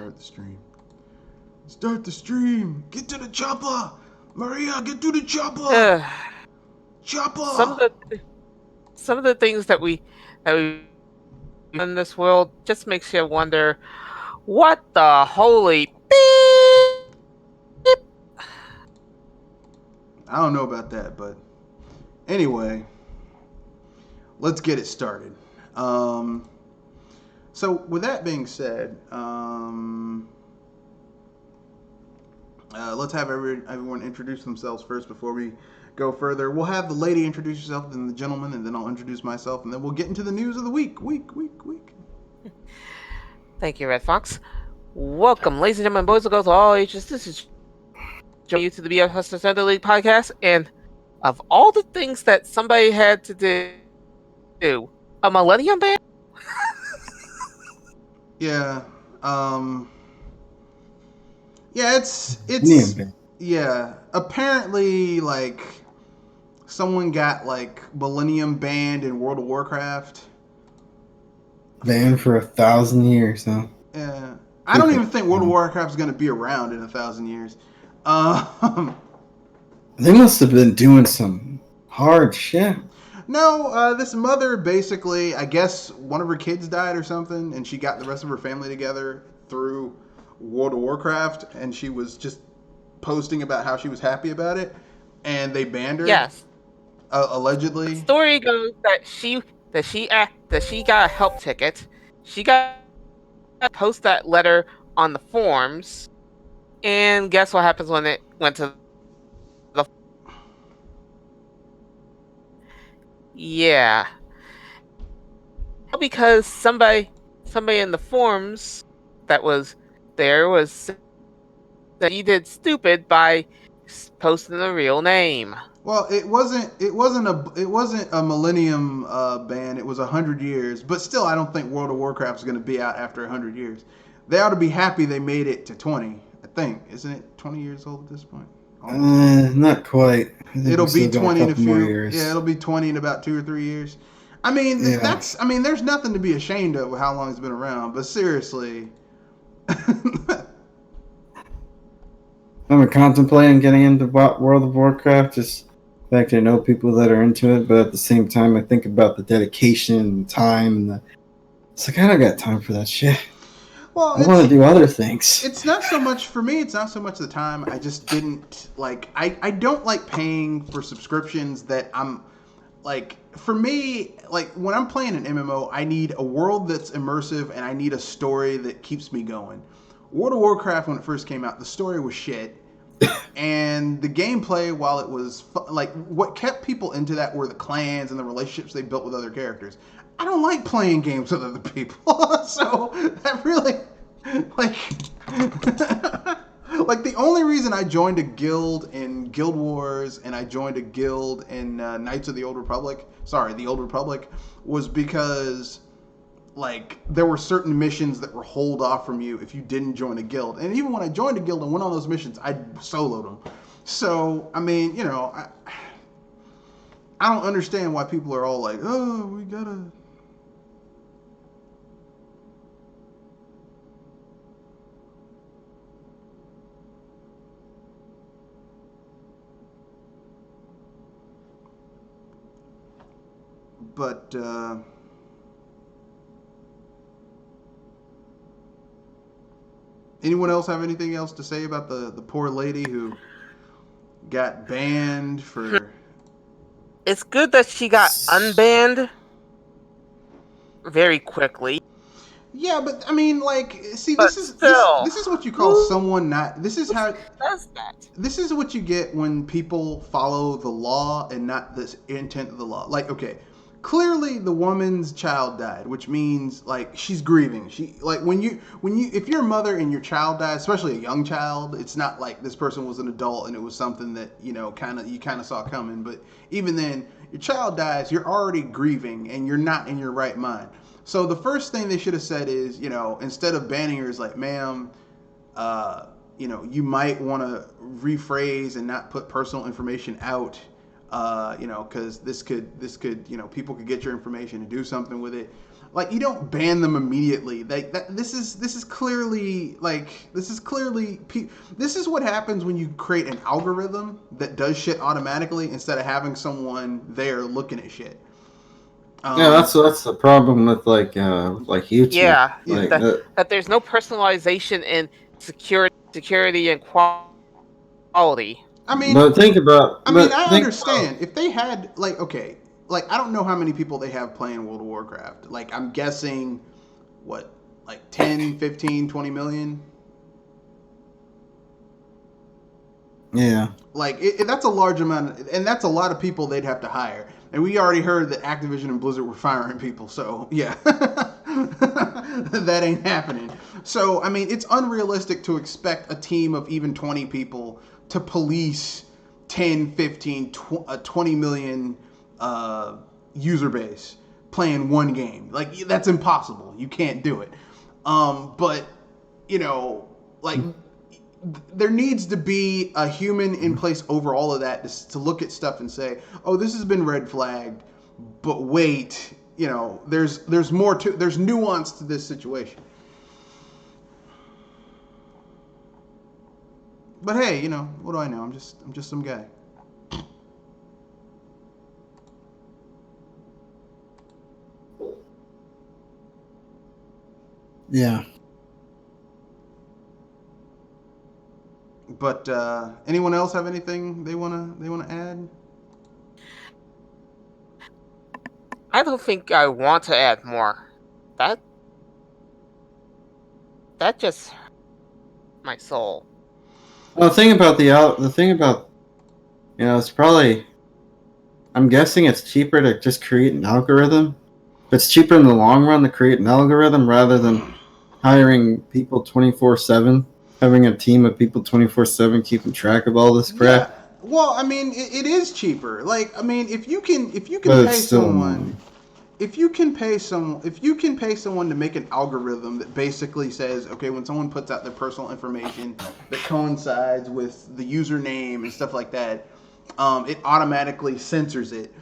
Start the stream. Start the stream. Get to the chopper. Maria, get to the chopper. some of Chopper. the things that we in this world just makes you wonder what the holy beep. I don't know about that, but anyway, let's get it started. So with that being said, let's have everyone introduce themselves first before we go further. We'll have the lady introduce herself, then the gentleman, and then I'll introduce myself, and then we'll get into the news of the week. Thank you, Red Fox. Welcome, ladies and gentlemen, boys and girls of all ages. This is joining you to the BF Hustler Center League podcast. And of all the things that somebody had to do, a Millennium Band? Yeah. Yeah, it's yeah. Apparently, like someone got like Millennium banned in World of Warcraft. Banned for 1,000 years, huh? Yeah, I don't even think World of Warcraft is going to be around in 1,000 years. They must have been doing some hard shit. No, this mother basically, I guess one of her kids died or something, and she got the rest of her family together through World of Warcraft, and she was just posting about how she was happy about it, and they banned her. Yes. Allegedly. The story goes that she got a help ticket. She got to post that letter on the forums, and guess what happens when it went to the yeah. Because somebody in the forums that was there was that he did stupid by posting the real name. Well, it wasn't a Millennium ban. It was 100 years, but still, I don't think World of Warcraft is going to be out after 100 years. They ought to be happy they made it to 20. I think, isn't it 20 years old at this point? Not quite. It'll be 20 in a few years. Yeah, it'll be 20 in about 2 or 3 years. I mean, that's. I mean, there's nothing to be ashamed of with how long it's been around. But seriously. I'm contemplating getting into World of Warcraft. Just the fact I know people that are into it, but at the same time, I think about the dedication and time. And it's like I don't got time for that shit. Well, I want to do other things. It's not so much for me. It's not so much the time. I just didn't like. I don't like paying for subscriptions that I'm like. For me, like when I'm playing an MMO, I need a world that's immersive and I need a story that keeps me going. World of Warcraft, when it first came out, the story was shit. And the gameplay, while it was like what kept people into that were the clans and the relationships they built with other characters. I don't like playing games with other people, so that really like like the only reason I joined a guild in Guild Wars and I joined a guild in Knights of the Old Republic, was because like there were certain missions that were hold off from you if you didn't join a guild. And even when I joined a guild and went on those missions, I soloed them. So, I mean, you know, I don't understand why people are all like, "Oh, we got to but anyone else have anything else to say about the poor lady who got banned for? It's good that she got unbanned very quickly. Yeah, but I mean, like, see, But this is still, this is what you call someone not. This is how. does that? This is what you get when people follow the law and not the intent of the law. Like, okay, clearly the woman's child died, which means like she's grieving. She like when you if you're a mother and your child dies, especially a young child, it's not like this person was an adult and it was something that you kind of saw coming. But even then, your child dies, you're already grieving and you're not in your right mind. So the first thing they should have said is, instead of banning her, is like, ma'am, you might want to rephrase and not put personal information out, because this could, people could get your information and do something with it. Like, you don't ban them immediately. This is clearly this is what happens when you create an algorithm that does shit automatically instead of having someone there looking at shit. Yeah, that's the problem with like YouTube. Yeah, Like that there's no personalization in security and quality. I mean, but think about. I But think understand if they had okay, I don't know how many people they have playing World of Warcraft. Like, I'm guessing what, like 10, 15, 20 million. Yeah. Like, that's a large amount, and that's a lot of people they'd have to hire. And we already heard that Activision and Blizzard were firing people, so yeah, that ain't happening. So, I mean, it's unrealistic to expect a team of even 20 people to police 10, 15, 20 million user base playing one game. Like, that's impossible. You can't do it. But, like, there needs to be a human in place over all of that to look at stuff and say, oh, this has been red flagged, but wait, there's more to, there's nuance to this situation. But hey, what do I know? I'm just some guy. Yeah. But anyone else have anything they wanna add? I don't think I want to add more. That just my soul. Well, the thing about it's probably. I'm guessing it's cheaper to just create an algorithm. It's cheaper in the long run to create an algorithm rather than hiring people 24/7, having a team of people 24/7 keeping track of all this crap. Yeah. Well, I mean, it is cheaper. Like, I mean, if you can But pay it's still someone, annoying. if you can pay someone to make an algorithm that basically says, okay, when someone puts out their personal information that coincides with the username and stuff like that, it automatically censors it,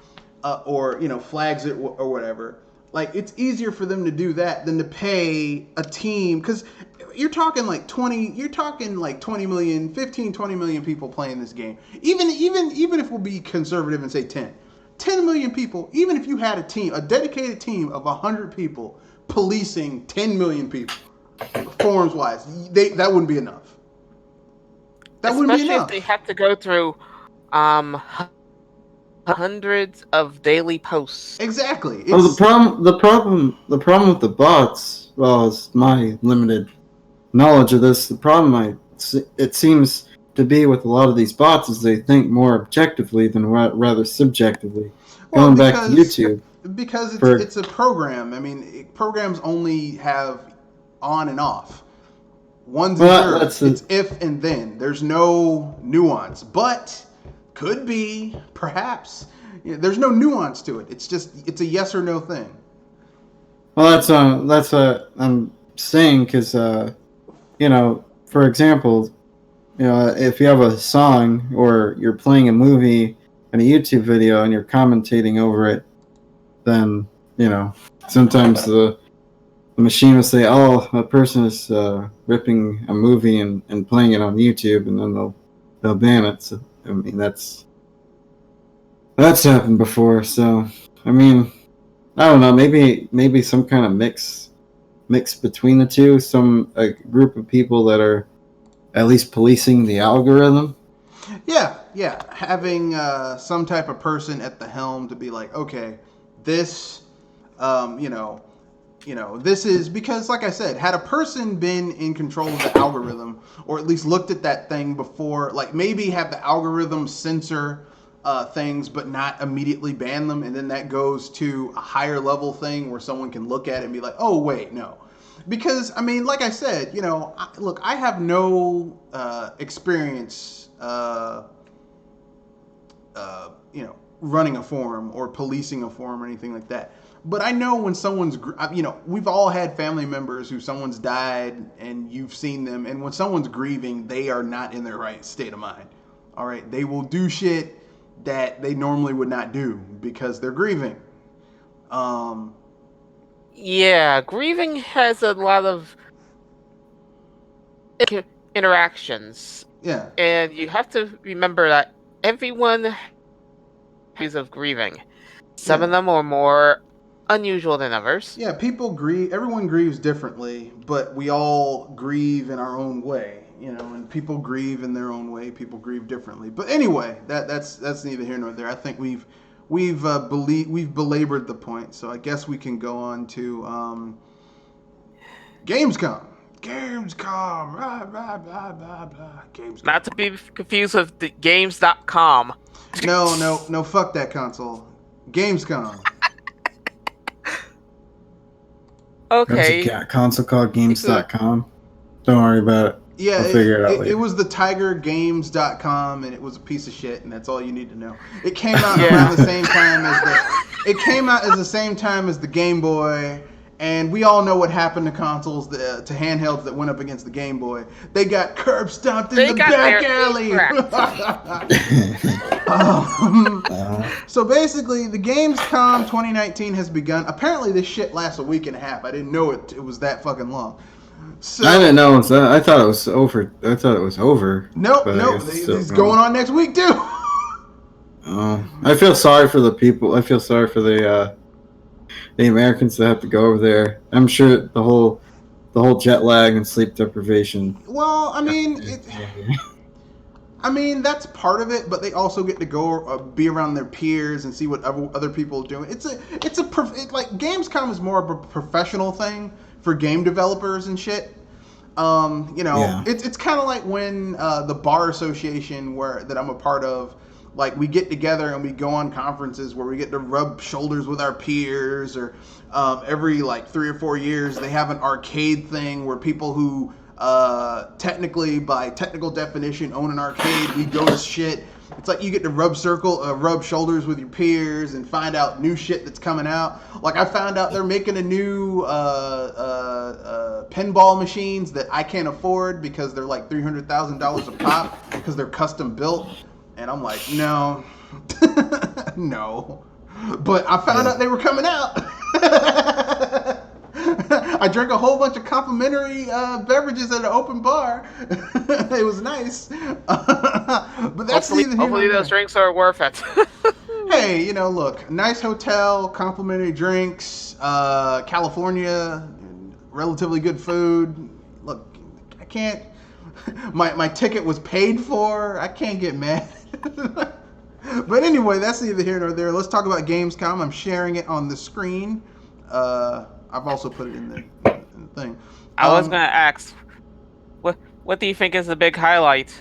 or flags it or whatever. Like, it's easier for them to do that than to pay a team, because you're talking like 20 million, 15, 20 million people playing this game. Even if we'll be conservative and say 10 million people, even if you had a dedicated team of 100 people policing 10 million people, forms wise, that wouldn't be enough. Especially if they have to go through hundreds of daily posts. Exactly. Well, the problem with the bots, well, it's my limited knowledge of this. The problem it seems to be with a lot of these bots is they think more objectively than rather subjectively. Going back to YouTube, because it's a program. I mean, programs only have on and off. One's and zeros. It's if and then. There's no nuance, but could be, perhaps. There's no nuance to it. It's a yes or no thing. Well, that's what I'm saying, because for example, if you have a song or you're playing a movie and a YouTube video and you're commentating over it, then sometimes the machine will say, "Oh, a person is ripping a movie and playing it on YouTube," and then they'll ban it. So, I mean, that's happened before. So, I mean, I don't know. Maybe some kind of mix between the two. A group of people that are at least policing the algorithm. Yeah. Having some type of person at the helm to be like, okay, this, this is because, like I said, had a person been in control of the algorithm, or at least looked at that thing before, like maybe have the algorithm censor things but not immediately ban them, and then that goes to a higher level thing where someone can look at it and be like, oh wait, no. Because, I mean, like I said, look, I have no experience, running a forum or policing a forum or anything like that. But I know when someone's, we've all had family members who someone's died and you've seen them. And when someone's grieving, they are not in their right state of mind. All right. They will do shit that they normally would not do because they're grieving. Yeah, grieving has a lot of interactions, Yeah. and you have to remember that everyone has of grieving. Some Yeah. of them are more unusual than others. Yeah, people grieve. Everyone grieves differently, but we all grieve in our own way, you know. And people grieve in their own way. People grieve differently. But anyway, that's neither here nor there. I think we've belabored the point. So I guess we can go on to Gamescom. Gamescom. Blah, blah, blah, blah, blah. Gamescom. Not to be confused with the games.com. No. Fuck that console. Gamescom. Okay. There's a console called Games.com. Don't worry about it. Yeah, I'll figure it out later. It was the tigergames.com, and it was a piece of shit, and that's all you need to know. It came out around the same time as the same time as the Game Boy, and we all know what happened to consoles, to handhelds that went up against the Game Boy. They got curb stomped in the back alley. So basically, the Gamescom 2019 has begun. Apparently, this shit lasts a week and a half. I didn't know it was that fucking long. So, I didn't know. I thought it was over. Nope. It's going on next week too. I feel sorry for the people. I feel sorry for the Americans that have to go over there. I'm sure the whole jet lag and sleep deprivation. Well, I mean, that's part of it, but they also get to go be around their peers and see what other people are doing. Like Gamescom is more of a professional thing for game developers and shit. It's kind of like when the bar association that I'm a part of, like we get together and we go on conferences where we get to rub shoulders with our peers, or every like 3 or 4 years they have an arcade thing where people who technically, by technical definition, own an arcade. We go to shit. It's like you get to rub shoulders with your peers and find out new shit that's coming out. Like I found out they're making a new pinball machines that I can't afford because they're like $300,000 a pop because they're custom built. And I'm like, no, no. But I found out they were coming out. I drank a whole bunch of complimentary beverages at an open bar. It was nice. But that's hopefully those drinks are worth it. Hey, look, nice hotel, complimentary drinks, California, relatively good food. Look, I can't. My ticket was paid for. I can't get mad. But anyway, that's neither here nor there. Let's talk about Gamescom. I'm sharing it on the screen. I've also put it in the thing. I was gonna ask, what do you think is the big highlight?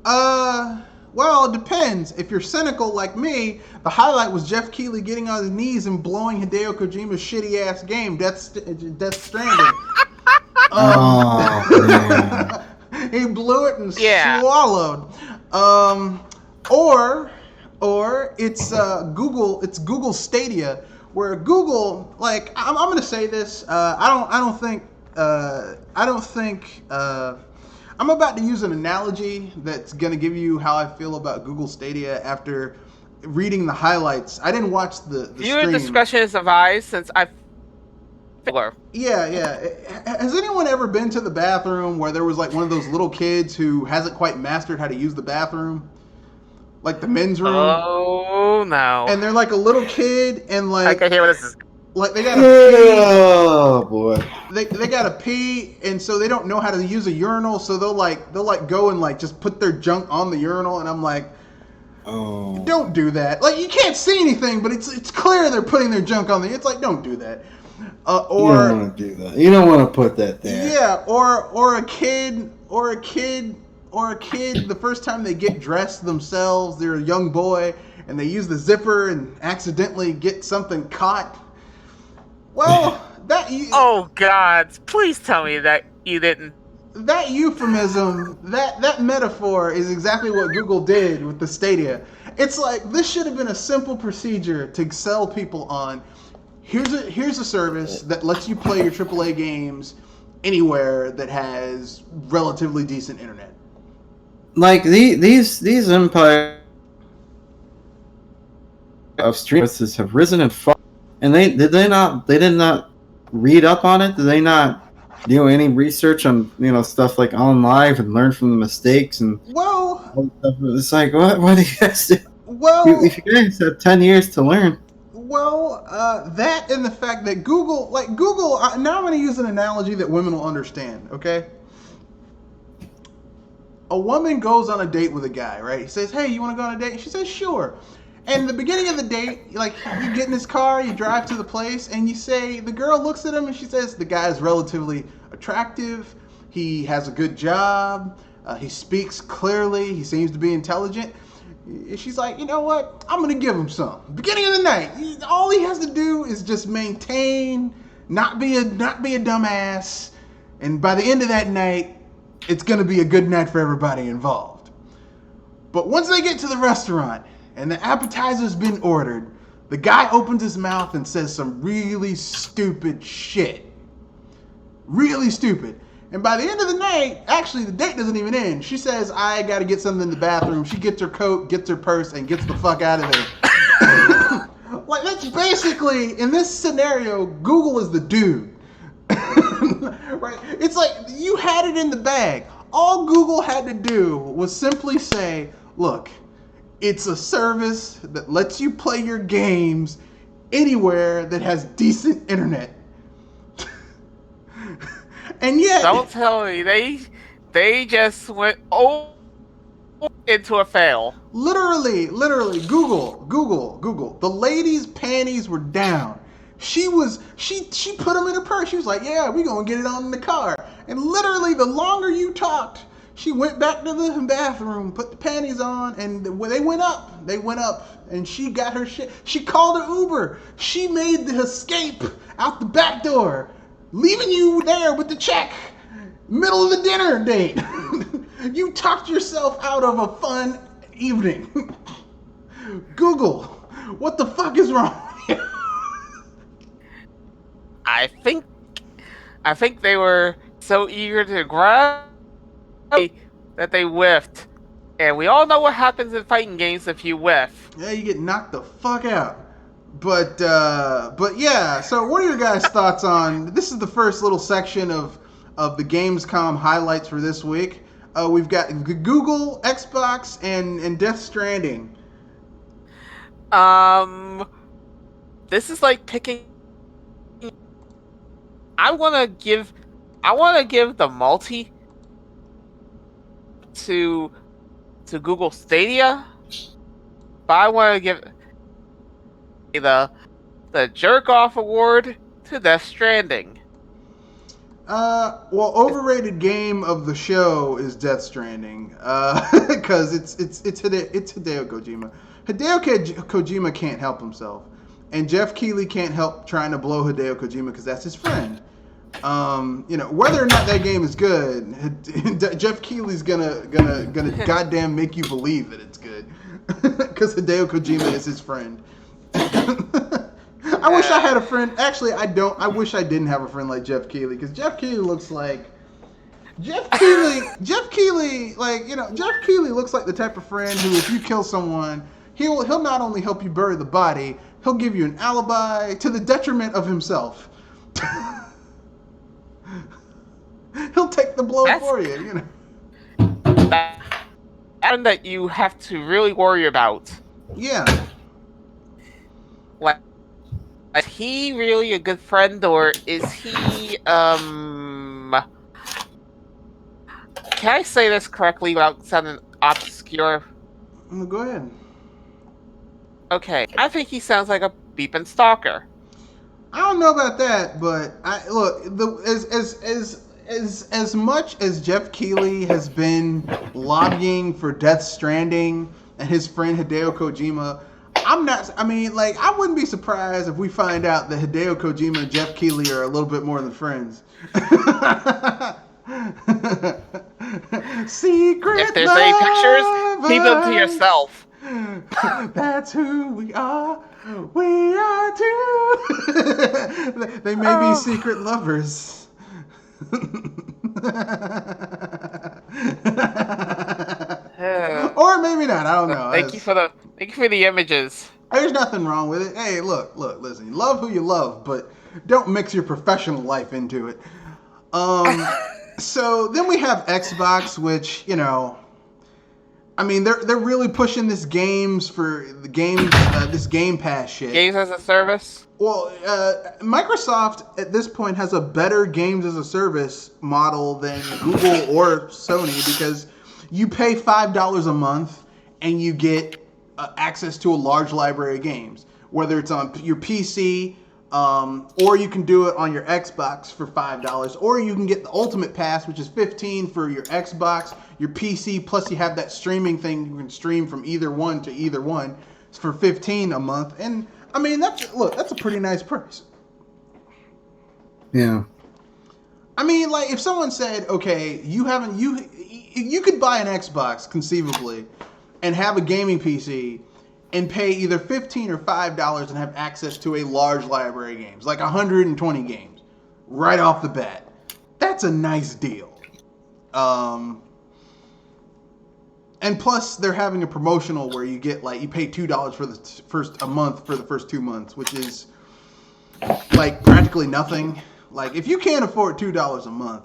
Well, it depends. If you're cynical like me, the highlight was Jeff Keighley getting on his knees and blowing Hideo Kojima's shitty ass game, Death Stranding. He blew it and swallowed. Or it's Google Stadia, where Google, like, I'm gonna say this. I don't think. I'm about to use an analogy that's gonna give you how I feel about Google Stadia after reading the highlights. I didn't watch the Viewer stream. discretion is advised, since I. Yeah. Has anyone ever been to the bathroom where there was like one of those little kids who hasn't quite mastered how to use the bathroom? Like the men's room? Oh, no. And they're like a little kid and like... I can hear what this is. Like they gotta pee. Oh, boy. They gotta pee, and so they don't know how to use a urinal, so they'll go and like just put their junk on the urinal, and I'm like... Oh. Don't do that. Like, you can't see anything, but it's clear they're putting their junk on the... It's like, don't do that. You don't want to do that. You don't want to put that there. Yeah, or a kid, the first time they get dressed themselves, they're a young boy, and they use the zipper and accidentally get something caught. Well, Oh, God. Please tell me that you didn't. That euphemism, that metaphor is exactly what Google did with the Stadia. It's like, this should have been a simple procedure to sell people on. Here's a service that lets you play your AAA games anywhere that has relatively decent internet. Like these empire of streamers have risen and fallen, and they did not read up on it? Do they not do any research on stuff like on live and learn from the mistakes and Well, all that stuff? It's like what do you guys do? well, If you guys have 10 years to learn. Well, that and the fact that Google, now I'm going to use an analogy that women will understand, okay? A woman goes on a date with a guy, right? He says, hey, you want to go on a date? She says, sure. And the beginning of the date, like, you get in his car, you drive to the place, and you say, the girl looks at him and she says, the guy is relatively attractive, he has a good job, he speaks clearly, he seems to be intelligent. She's like, you know what? I'm gonna give him some. Beginning of the night, all he has to do is just maintain, not be a dumbass, and by the end of that night, it's gonna be a good night for everybody involved. But once they get to the restaurant and the appetizer's been ordered, the guy opens his mouth and says some really stupid shit. Really stupid. And by the end of the night, actually the date doesn't even end. She says, I gotta get something in the bathroom. She gets her coat, gets her purse, and gets the fuck out of there. Like, that's basically, in this scenario, Google is the dude. Right? It's like, you had it in the bag. All Google had to do was simply say, look, it's a service that lets you play your games anywhere that has decent internet. And yet, Don't tell me they just went into a fail. Literally, Google. The lady's panties were down. She put them in her purse. She was like, yeah, we gonna get it on in the car. And literally, the longer you talked, she went back to the bathroom, put the panties on, and when they went up, and she got her shit. She called an Uber. She made the escape out the back door, leaving you there with the check. Middle of the dinner date. You talked yourself out of a fun evening. Google, what the fuck is wrong? I think they were so eager to grab that they whiffed. And we all know what happens in fighting games if you whiff. Yeah, you get knocked the fuck out. But yeah, so what are your guys' thoughts on, this is the first little section of the Gamescom highlights for this week. We've got Google, Xbox, and Death Stranding. This is like picking. I want to give the multi to Google Stadia, but I want to give the jerk off award to Death Stranding. Well, overrated game of the show is Death Stranding, because it's Hideo Kojima. Hideo Kojima can't help himself, and Jeff Keighley can't help trying to blow Hideo Kojima because that's his friend. Whether or not that game is good, Jeff Keighley's gonna goddamn make you believe that it's good, because Hideo Kojima is his friend. I wish I had a friend. Actually, I don't. I wish I didn't have a friend like Jeff Keighley, because Jeff Keighley looks like Jeff Keighley, Jeff Keighley looks like the type of friend who, if you kill someone, he'll not only help you bury the body, he'll give you an alibi to the detriment of himself. He'll take the blow for you. That you have to really worry about. Yeah. Like, is he really a good friend, or is he, can I say this correctly without sounding obscure? Go ahead. Okay, I think he sounds like a beeping stalker. I don't know about that, but as much as Jeff Keighley has been lobbying for Death Stranding and his friend Hideo Kojima, I wouldn't be surprised if we find out that Hideo Kojima and Jeff Keighley are a little bit more than friends. Secret If there's any pictures, keep them to yourself. That's who we are. We are too. They may be secret lovers. Or maybe not. I don't know. Thank you for the images. There's nothing wrong with it. Hey, look, listen. You love who you love, but don't mix your professional life into it. So then we have Xbox, which, you know, I mean, they're really pushing this this Game Pass shit. Games as a service. Well, Microsoft at this point has a better games as a service model than Google or Sony because you pay $5 a month and you get access to a large library of games, whether it's on your PC. Or you can do it on your Xbox for $5, or you can get the Ultimate Pass, which is $15 for your Xbox, your PC, plus you have that streaming thing. You can stream from either one to either one for $15 a month. And I mean, that's a pretty nice price. Yeah. I mean, like if someone said, okay, you could buy an Xbox conceivably and have a gaming PC and pay either $15 or $5 and have access to a large library of games, like 120 games, right off the bat. That's a nice deal. And plus, they're having a promotional where you get you pay $2 for a month for the first 2 months, which is like practically nothing. Like if you can't afford $2 a month,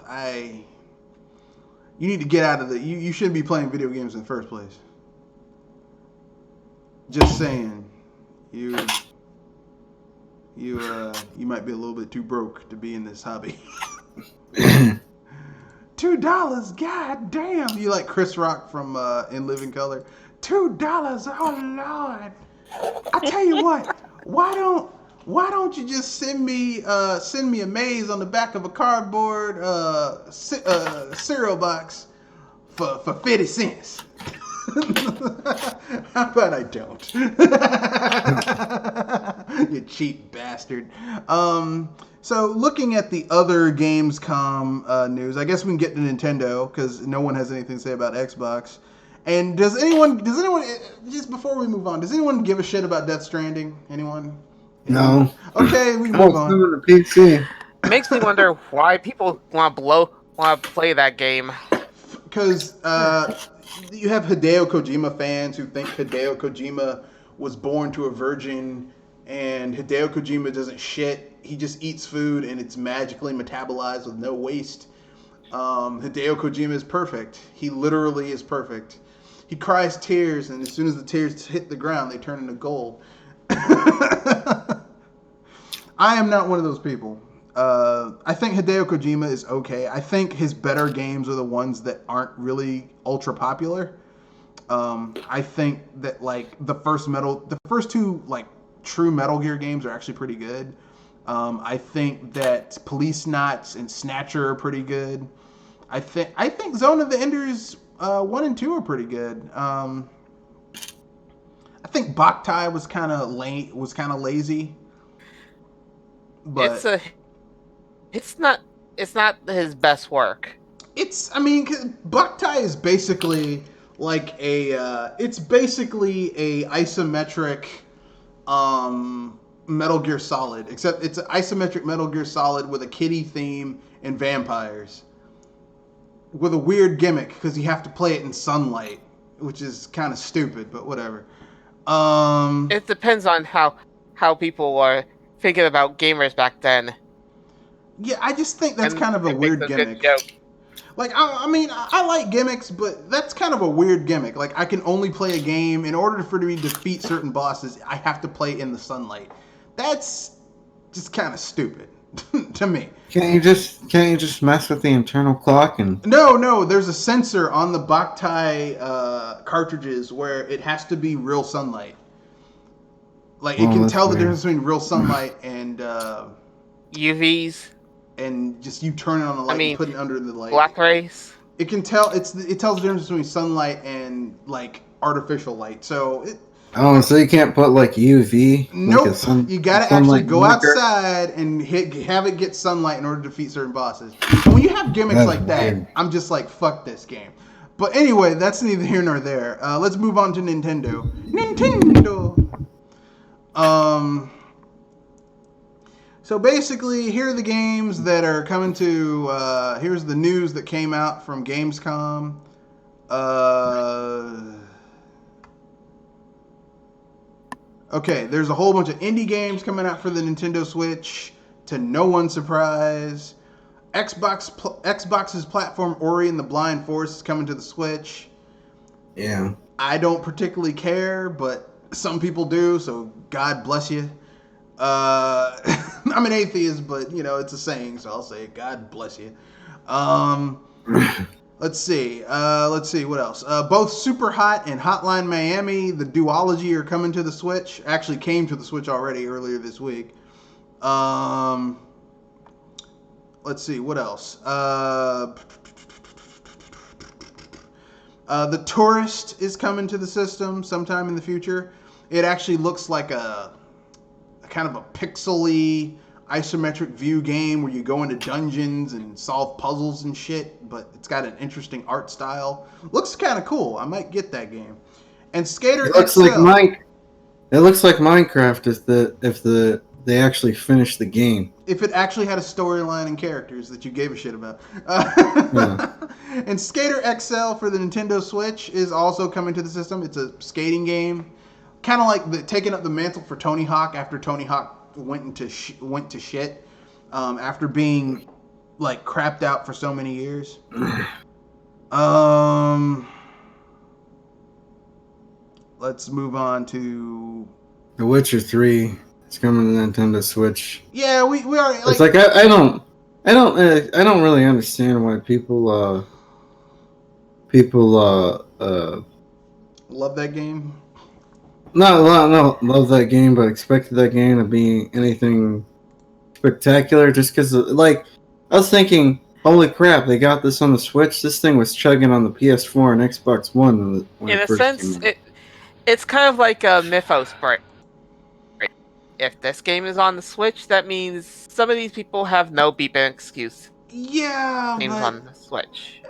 you need to get out of you shouldn't be playing video games in the first place. Just saying, you might be a little bit too broke to be in this hobby. $2, god damn! You like Chris Rock from In Living Color? $2, oh lord! I tell you what, why don't you just send me a maze on the back of a cardboard cereal box for 50 cents? How about I don't? You cheap bastard. So looking at the other Gamescom news, I guess we can get to Nintendo because no one has anything to say about Xbox. And does anyone just before we move on, does anyone give a shit about Death Stranding? Anyone? No. Okay, we can move on. The PC. Makes me wonder why people want to play that game. Because you have Hideo Kojima fans who think Hideo Kojima was born to a virgin, and Hideo Kojima doesn't shit. He just eats food, and it's magically metabolized with no waste. Hideo Kojima is perfect. He literally is perfect. He cries tears, and as soon as the tears hit the ground, they turn into gold. I am not one of those people. I think Hideo Kojima is okay. I think his better games are the ones that aren't really ultra popular. I think that the first two true Metal Gear games are actually pretty good. I think that Police Knots and Snatcher are pretty good. I think Zone of the Enders 1 and 2 are pretty good. I think Boktai was kind of lazy. But it's not his best work. Boktai is basically it's basically a isometric Metal Gear Solid, except it's an isometric Metal Gear Solid with a kitty theme and vampires. With a weird gimmick, because you have to play it in sunlight, which is kind of stupid, but whatever. It depends on how people were thinking about gamers back then. Yeah, I just think that's kind of a weird gimmick. I like gimmicks, but that's kind of a weird gimmick. I can only play a game in order for me to defeat certain bosses. I have to play in the sunlight. That's just kind of stupid to me. Can't you just mess with the internal clock and? No. There's a sensor on the Boktai cartridges where it has to be real sunlight. It can tell the difference between real sunlight and UVs. And just you turn it on the light and put it under the light. Black rays. It can tell it tells the difference between sunlight and artificial light. So so you can't put UV? Nope. You gotta actually go outside and have it get sunlight in order to defeat certain bosses. And when you have gimmicks that, weird. I'm just fuck this game. But anyway, that's neither here nor there. Let's move on to Nintendo. So basically, here are the games that are coming to. Here's the news that came out from Gamescom. Okay, there's a whole bunch of indie games coming out for the Nintendo Switch, to no one's surprise. Xbox's platform Ori and the Blind Forest is coming to the Switch. Yeah. I don't particularly care, but some people do, so God bless you. I'm an atheist, but it's a saying, so I'll say God bless you. Let's see what else. Both Super Hot and Hotline Miami, the duology, are coming to the Switch. Actually, came to the Switch already earlier this week. Let's see what else. The Tourist is coming to the system sometime in the future. It actually looks like a kind of a pixely isometric view game where you go into dungeons and solve puzzles and shit, but it's got an interesting art style. Looks kind of cool. I might get that game. And Skater It looks XL. It looks like Minecraft if they actually finish the game. If it actually had a storyline and characters that you gave a shit about. Yeah. And Skater XL for the Nintendo Switch is also coming to the system. It's a skating game. Kind of like taking up the mantle for Tony Hawk after Tony Hawk went to shit after being like crapped out for so many years. Let's move on to The Witcher 3 is coming to Nintendo Switch. Yeah, we already It's like I don't really understand why people love that game. not love that game, but expected that game to be anything spectacular. Just because, like, I was thinking, holy crap, they got this on the Switch. This thing was chugging on the PS4 and Xbox One when In it a first sense, came out. it's kind of like a Mythos break. If this game is on the Switch, that means some of these people have no beeping excuse. Yeah, Games but on the Switch.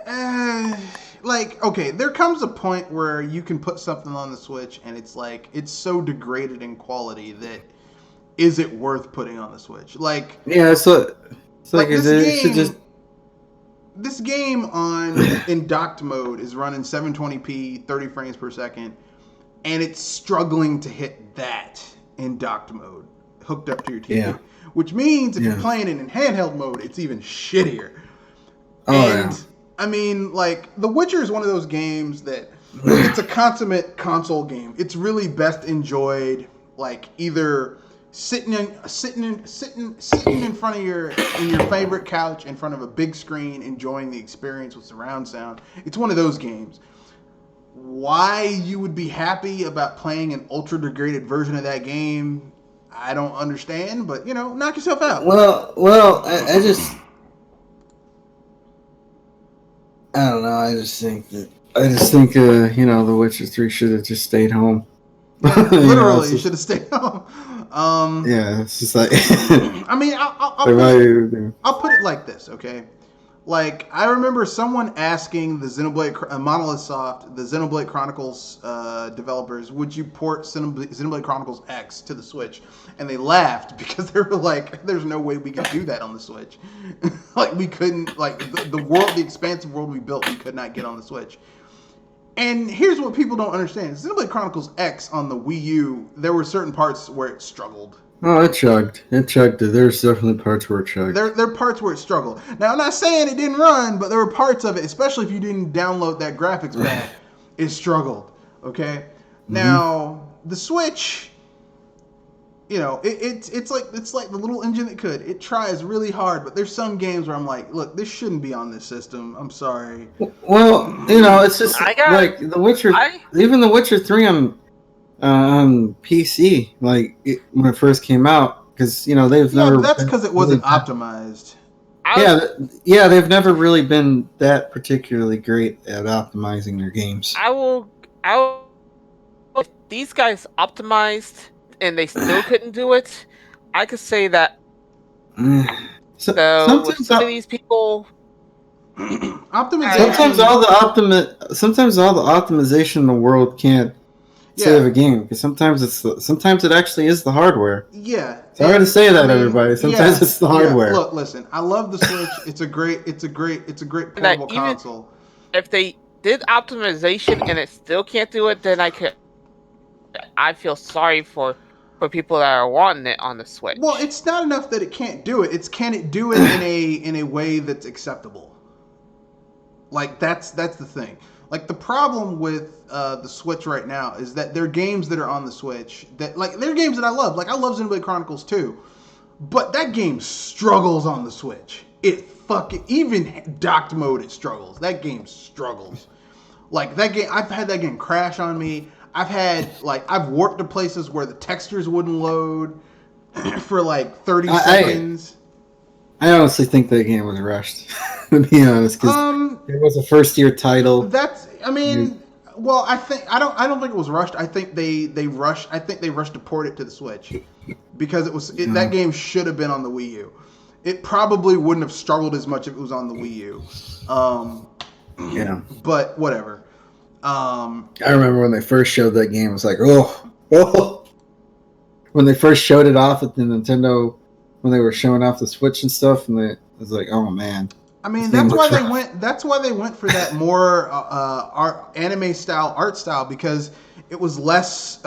like, okay, there comes a point where you can put something on the Switch and it's like it's so degraded in quality that is it worth putting on the Switch? Like, Yeah, so it's like this game in docked mode is running 720p, 30 frames per second, and it's struggling to hit that in docked mode, hooked up to your TV. Yeah. Which means if you're playing it in handheld mode, it's even shittier. I mean, like, The Witcher is one of those games that it's a consummate console game. It's really best enjoyed, like, either sitting in front of your favorite couch in front of a big screen, enjoying the experience with surround sound. It's one of those games. Why you would be happy about playing an ultra degraded version of that game, I don't understand. But knock yourself out. Well, I don't know. I just think The Witcher 3 should have just stayed home. Yeah, literally, you should have stayed home. Yeah, it's just like. I mean, I'll put it like this, okay? Like, I remember someone asking the Monolith Soft, the Xenoblade Chronicles developers, would you port Xenoblade Chronicles X to the Switch? And they laughed because they were like, there's no way we could do that on the Switch. Like, we couldn't, like, the expansive world we built, we could not get on the Switch. And here's what people don't understand. Xenoblade Chronicles X on the Wii U, there were certain parts where it struggled. Oh, it chugged. There's definitely parts where it chugged. There are parts where it struggled. Now, I'm not saying it didn't run, but there were parts of it, especially if you didn't download that graphics pack, it struggled. Okay? Mm-hmm. Now, the Switch, it's like the little engine that could. It tries really hard, but there's some games where I'm like, look, this shouldn't be on this system. I'm sorry. Well, it's just like The Witcher. Even The Witcher 3 on PC, like when it first came out, because they've never. But that's because it wasn't optimized. They've never really been that particularly great at optimizing their games. I will. If these guys optimized and they still couldn't do it, I could say that. So with some of these people. Optimization. Sometimes all the optimization in the world can't save a game, because sometimes it actually is the hardware. Yeah, sorry to say that, everybody. Sometimes it's the hardware. Look, listen. I love the Switch. It's a great portable console. If they did optimization and it still can't do it, then I feel sorry for for people that are wanting it on the Switch. Well, it's not enough that it can't do it. It's can it do it in a way that's acceptable. Like that's the thing. Like the problem with the Switch right now is that there are games that are on the Switch that like there are games that I love. Like I love Xenoblade Chronicles 2, but that game struggles on the Switch. It fucking even docked mode it struggles. That game struggles. Like that game, I've had that game crash on me. I've warped to places where the textures wouldn't load for like 30 seconds. I honestly think that game was rushed, to be honest, because it was a first-year title. Well, I don't think it was rushed. I think they rushed. I think they rushed to port it to the Switch because that game should have been on the Wii U. It probably wouldn't have struggled as much if it was on the Wii U. Yeah, but whatever. I remember when they first showed that game, it was like, oh. When they first showed it off at the Nintendo, when they were showing off the Switch and stuff, and it was like, oh man. I mean, that's why they went for that more anime style art style because it was less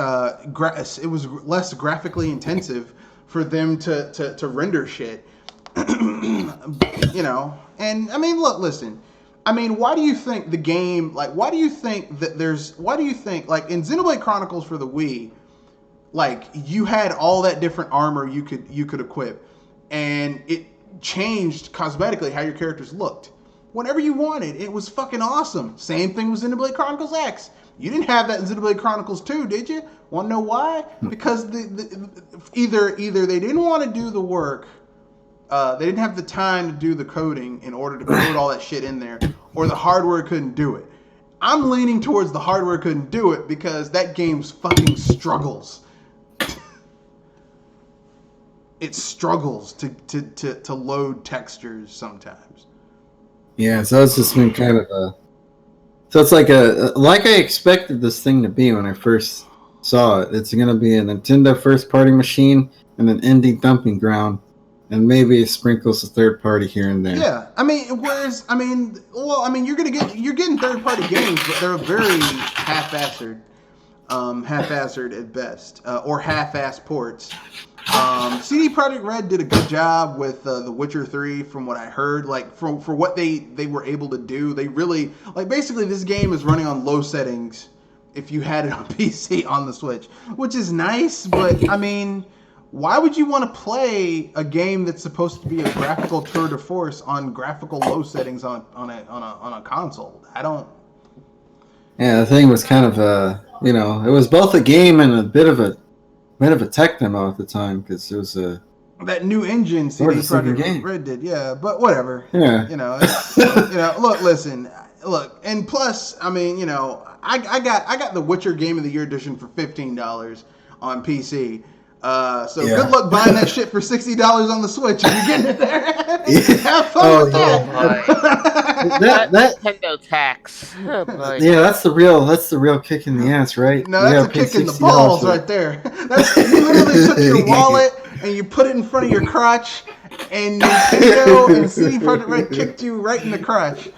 graphically intensive for them to render shit. You know, and I mean, listen. I mean, why do you think the game, like, why do you think like, in Xenoblade Chronicles for the Wii, like, you had all that different armor you could equip, and it changed cosmetically how your characters looked. Whenever you wanted, it was fucking awesome. Same thing with Xenoblade Chronicles X. You didn't have that in Xenoblade Chronicles 2, did you? Want to know why? Because either they didn't want to do the work, they didn't have the time to do the coding in order to code all that shit in there, or the hardware couldn't do it. I'm leaning towards the hardware couldn't do it because that game's fucking struggles. It struggles to load textures sometimes. Yeah, so it's just been kind of a... So it's like I expected this thing to be when I first saw it. It's going to be a Nintendo first-party machine and an indie dumping ground. And maybe sprinkles a third party here and there. Yeah, I mean, you're getting third party games, but they're very half-assed at best, or half-assed ports. CD Projekt Red did a good job with The Witcher 3, from what I heard. Like for what they were able to do, they really basically this game is running on low settings if you had it on PC on the Switch, which is nice, but I mean. Why would you want to play a game that's supposed to be a graphical tour de force on graphical low settings on a console? I don't. Yeah, the thing was kind of it was both a game and a bit of a tech demo at the time because it was that new engine CD Projekt Red did, yeah, but whatever. Yeah, Look, and plus, I mean, I got the Witcher Game of the Year edition for $15 on PC. Good luck buying that shit for $60 on the Switch if you're getting it there. Have fun with that. That Nintendo tax. Yeah, that's the real kick in the ass, right? No, that's a kick in the balls right there. You literally took your wallet and you put it in front of your crotch, and Nintendo and CD Projekt Red kicked you right in the crotch.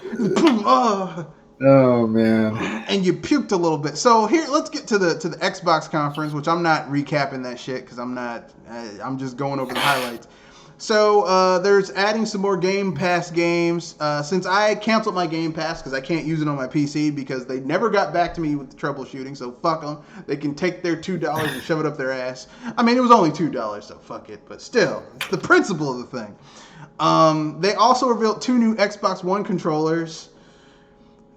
Oh man! And you puked a little bit. So here, let's get to the Xbox conference, which I'm not recapping that shit because I'm just going over the highlights. So there's adding some more Game Pass games. Since I canceled my Game Pass because I can't use it on my PC because they never got back to me with the troubleshooting. So fuck them. They can take their $2 and shove it up their ass. I mean, it was only $2, so fuck it. But still, it's the principle of the thing. They also revealed 2 new Xbox One controllers.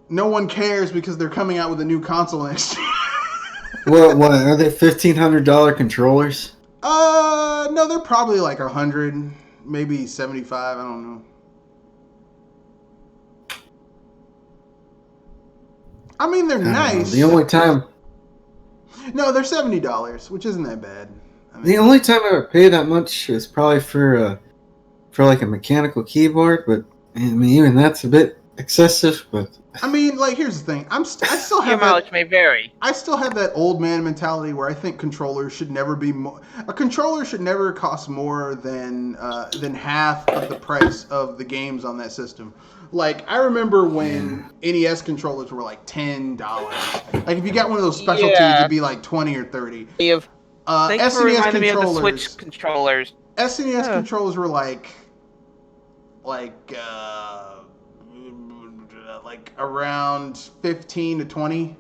No one cares because they're coming out with a new console next year. What are they? $1,500 controllers? No, they're probably like 100, maybe 75. I don't know. I mean, they're nice. The only time. No, they're $70, which isn't that bad. I mean, the only time I would pay that much is probably for like a mechanical keyboard, but I mean, even that's a bit excessive. But I mean, like, here's the thing. I still have your mileage may vary. I still have that old man mentality where I think controllers should never be more. A controller should never cost more than half of the price of the games on that system. Like, I remember when NES controllers were like $10. Like, if you got one of those specialties, it'd be like 20 or 30. Thanks for SNES reminding me of the controllers. Switch controllers. SNES Huh. controllers were like around 15 to 20.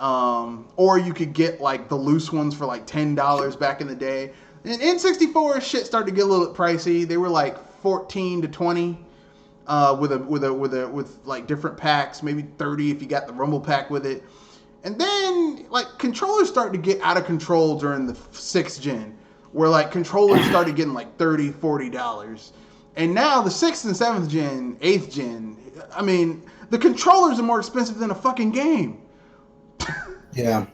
Or you could get like the loose ones for like $10 back in the day. And N64 shit started to get a little bit pricey. They were like 14 to 20 with like different packs, maybe 30 if you got the Rumble pack with it. And then like controllers started to get out of control during the 6th gen, where like controllers started getting like $30, $40. And now the 6th and 7th gen, 8th gen, I mean, the controllers are more expensive than a fucking game. Yeah.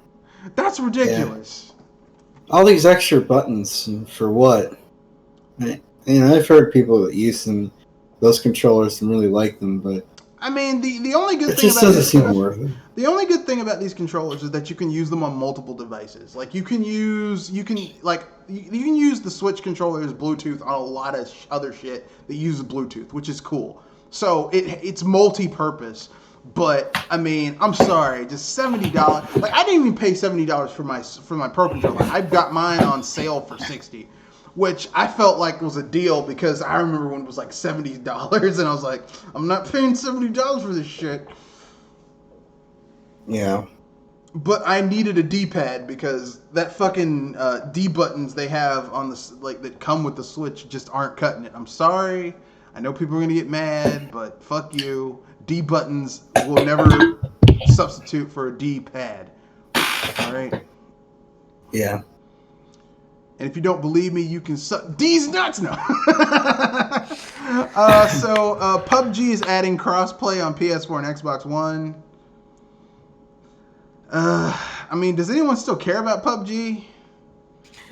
That's ridiculous. Yeah. All these extra buttons for what? I've heard people that use those controllers and really like them, but I mean, the only good it thing just about doesn't seem worth it. The only good thing about these controllers is that you can use them on multiple devices. Like you can use the Switch controller as Bluetooth on a lot of other shit that uses Bluetooth, which is cool. So it's multi-purpose. But I mean, I'm sorry, just $70. Like I didn't even pay $70 for my Pro controller. I got mine on sale for $60, which I felt like was a deal because I remember when it was like $70, and I was like, I'm not paying $70 for this shit. Yeah. But I needed a D-pad because that fucking D buttons they have on the that come with the Switch just aren't cutting it. I'm sorry. I know people are gonna get mad, but fuck you. D buttons will never substitute for a D-pad. All right. Yeah. And if you don't believe me, you can suck D's nuts. No. So PUBG is adding crossplay on PS4 and Xbox One. I mean, does anyone still care about PUBG?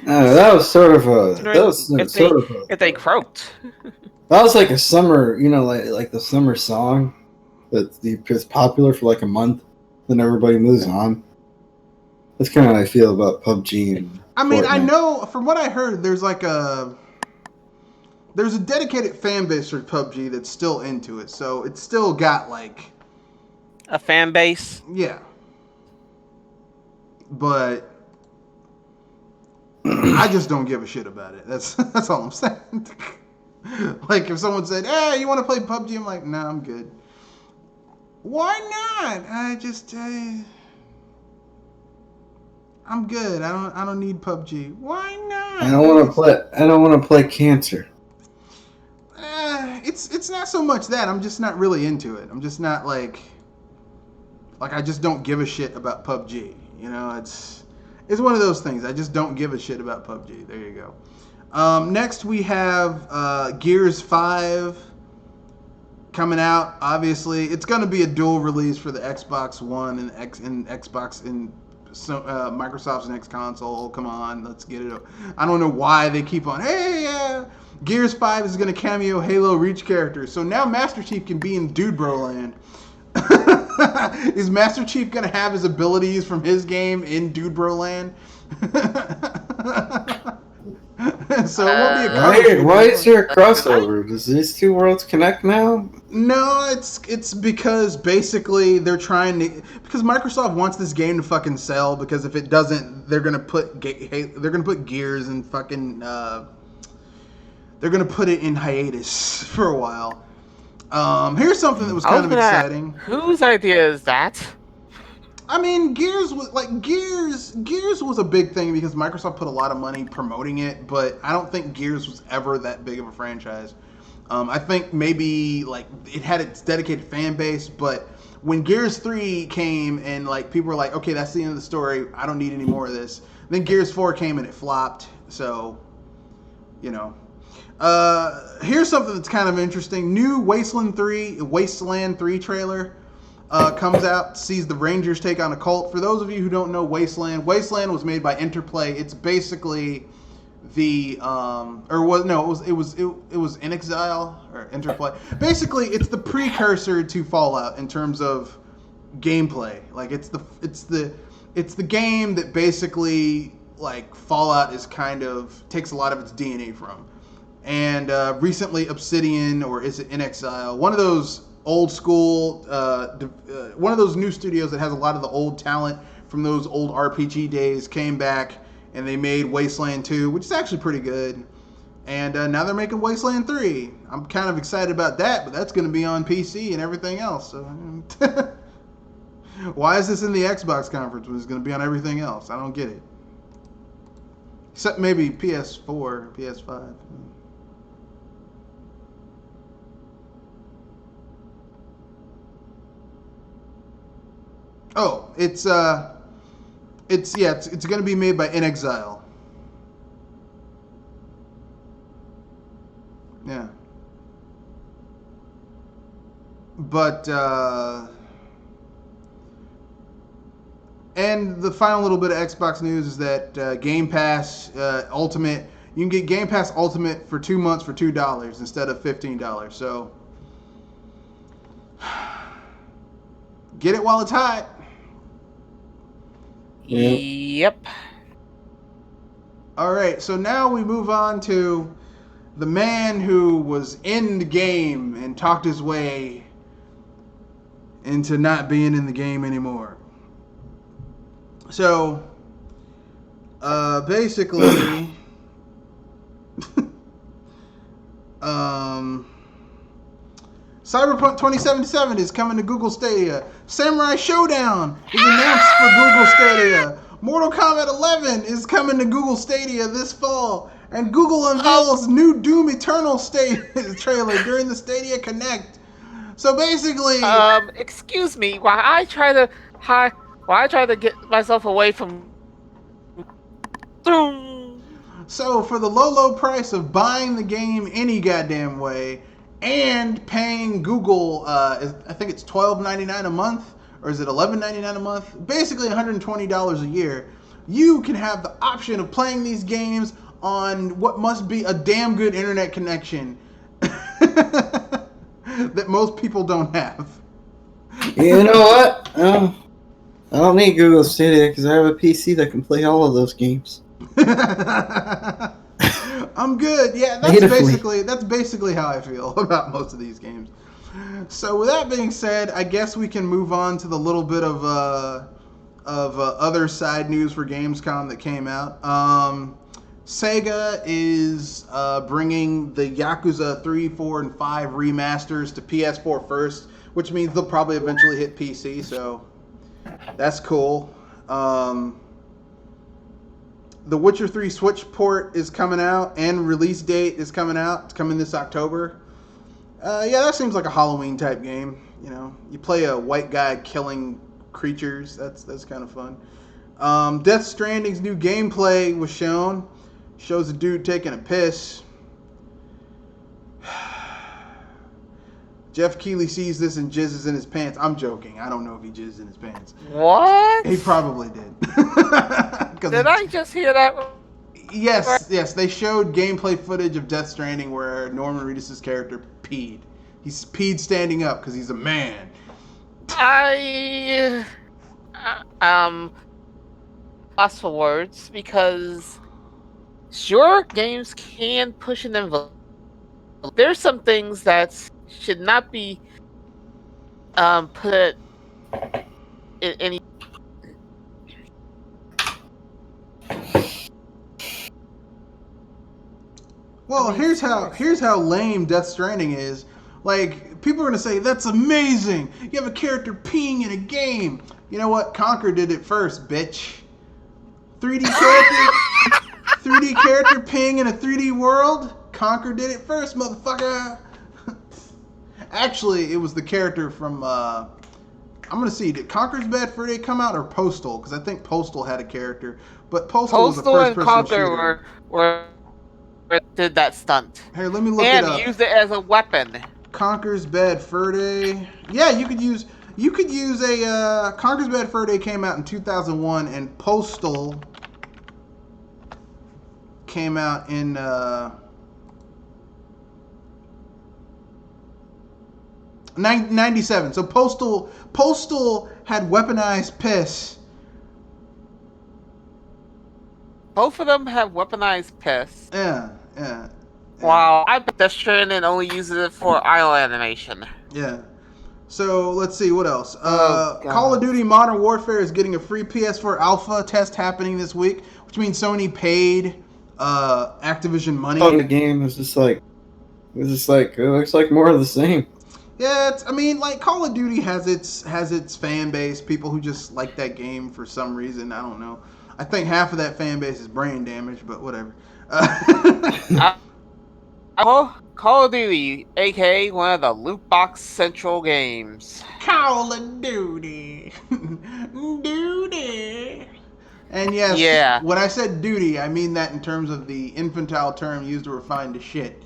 That was sort of a. If they croaked. That was like a summer, like the summer song that's popular for like a month, then everybody moves on. That's kind of how I feel about PUBG. I mean, Fortnite. I know from what I heard, there's a dedicated fan base for PUBG that's still into it, so it's still got like a fan base. Yeah, but I just don't give a shit about it. That's all I'm saying. Like if someone said, "Hey, you want to play PUBG?" I'm like, "Nah, I'm good." Why not? I'm good. I don't need PUBG. Why not? I don't want to play Cancer. It's not so much that I'm just not really into it. I'm just not like I just don't give a shit about PUBG. It's one of those things. I just don't give a shit about PUBG. There you go. Next we have Gears 5 coming out. Obviously, it's going to be a dual release for the Xbox One and Xbox and Microsoft's next console. Come on, let's get it. I don't know why they keep on. Hey, Gears 5 is going to cameo Halo Reach characters. So now Master Chief can be in Dude Bro Land. Is Master Chief going to have his abilities from his game in Dude Bro Land? So it won't be a why is there a crossover? Does these two worlds connect now? No, it's because basically they're trying to, because Microsoft wants this game to fucking sell, because if it doesn't, they're gonna put Gears and fucking they're gonna put it in hiatus for a while. Here's something that was kind of exciting. Whose idea is that? I mean, Gears was a big thing because Microsoft put a lot of money promoting it, but I don't think Gears was ever that big of a franchise. I think maybe like it had its dedicated fan base, but when Gears 3 came and like people were like, okay, that's the end of the story, I don't need any more of this. Then Gears 4 came and it flopped, so here's something that's kind of interesting. New Wasteland 3 trailer comes out, sees the Rangers take on a cult. For those of you who don't know Wasteland was made by Interplay. It's basically it was In Exile or Interplay. Basically, it's the precursor to Fallout in terms of gameplay. Like it's the game that basically like Fallout is kind of takes a lot of its DNA from. And recently Obsidian, or is it In Exile, one of those old school, one of those new studios that has a lot of the old talent from those old RPG days, came back and they made Wasteland 2, which is actually pretty good. And now they're making Wasteland 3. I'm kind of excited about that, but that's going to be on PC and everything else. So, why is this in the Xbox conference when it's going to be on everything else? I don't get it. Except maybe PS4, PS5. Oh, it's going to be made by InXile. Yeah. But and the final little bit of Xbox news is that Game Pass Ultimate, you can get Game Pass Ultimate for 2 months for $2 instead of $15. So get it while it's hot. Yep. All right, so now we move on to the man who was in the game and talked his way into not being in the game anymore. So, basically, Cyberpunk 2077 is coming to Google Stadia. Samurai Showdown is announced for Google Stadia. Mortal Kombat 11 is coming to Google Stadia this fall. And Google unveils new Doom Eternal trailer during the Stadia Connect. So basically, excuse me, while I try to get myself away from. So for the low price of buying the game any goddamn way and paying Google, I think it's $12.99 a month, or is it $11.99 a month? Basically $120 a year. You can have the option of playing these games on what must be a damn good internet connection that most people don't have. You know what? I don't need Google Stadia because I have a PC that can play all of those games. I'm good. Yeah, that's basically how I feel about most of these games. So with that being said, I guess we can move on to the little bit of other side news for Gamescom that came out. Sega is bringing the Yakuza 3, 4, and 5 remasters to PS4 first, which means they'll probably eventually hit PC, so that's cool. The Witcher 3 Switch port is coming out, and release date is coming out. It's coming this October. Yeah, that seems like a Halloween type game. You know, you play a white guy killing creatures. That's kind of fun. Death Stranding's new gameplay was shown. Shows a dude taking a piss. Jeff Keighley sees this and jizzes in his pants. I'm joking. I don't know if he jizzed in his pants. What? He probably did. Did I just hear that? Yes. They showed gameplay footage of Death Stranding where Norman Reedus' character peed. He's peed standing up because he's a man. Lost for words because sure, games can push an envelope. There's some things that should not be put in any. Well, here's how lame Death Stranding is. Like, people are gonna say that's amazing. You have a character peeing in a game. You know what? Conker did it first, bitch. 3D character peeing in a 3D world. Conker did it first, motherfucker. Actually, it was the character from. I'm gonna see. Did Conker's Bad Fur Day come out or Postal? Because I think Postal had a character, but Postal was a first-person shooter. Were did that stunt. Here, let me look it up. And used it as a weapon. Conker's Bad Fur Day. Yeah, you could use a Conker's Bad Fur Day came out in 2001, and Postal came out in 97. So Postal had weaponized piss. Both of them have weaponized piss. Yeah. Wow, I bet Death Stranding only uses it for idle animation. Yeah. So let's see what else. Oh, God. Call of Duty Modern Warfare is getting a free PS4 alpha test happening this week, which means Sony paid Activision money. The game was just like, it looks like more of the same. Yeah, like Call of Duty has its fan base, people who just like that game for some reason. I don't know. I think half of that fan base is brain damage, but whatever. Call of Duty, aka one of the loot box central games. Call of Duty, duty. And yes, Yeah. when I said duty, I mean that in terms of the infantile term used to refer to shit,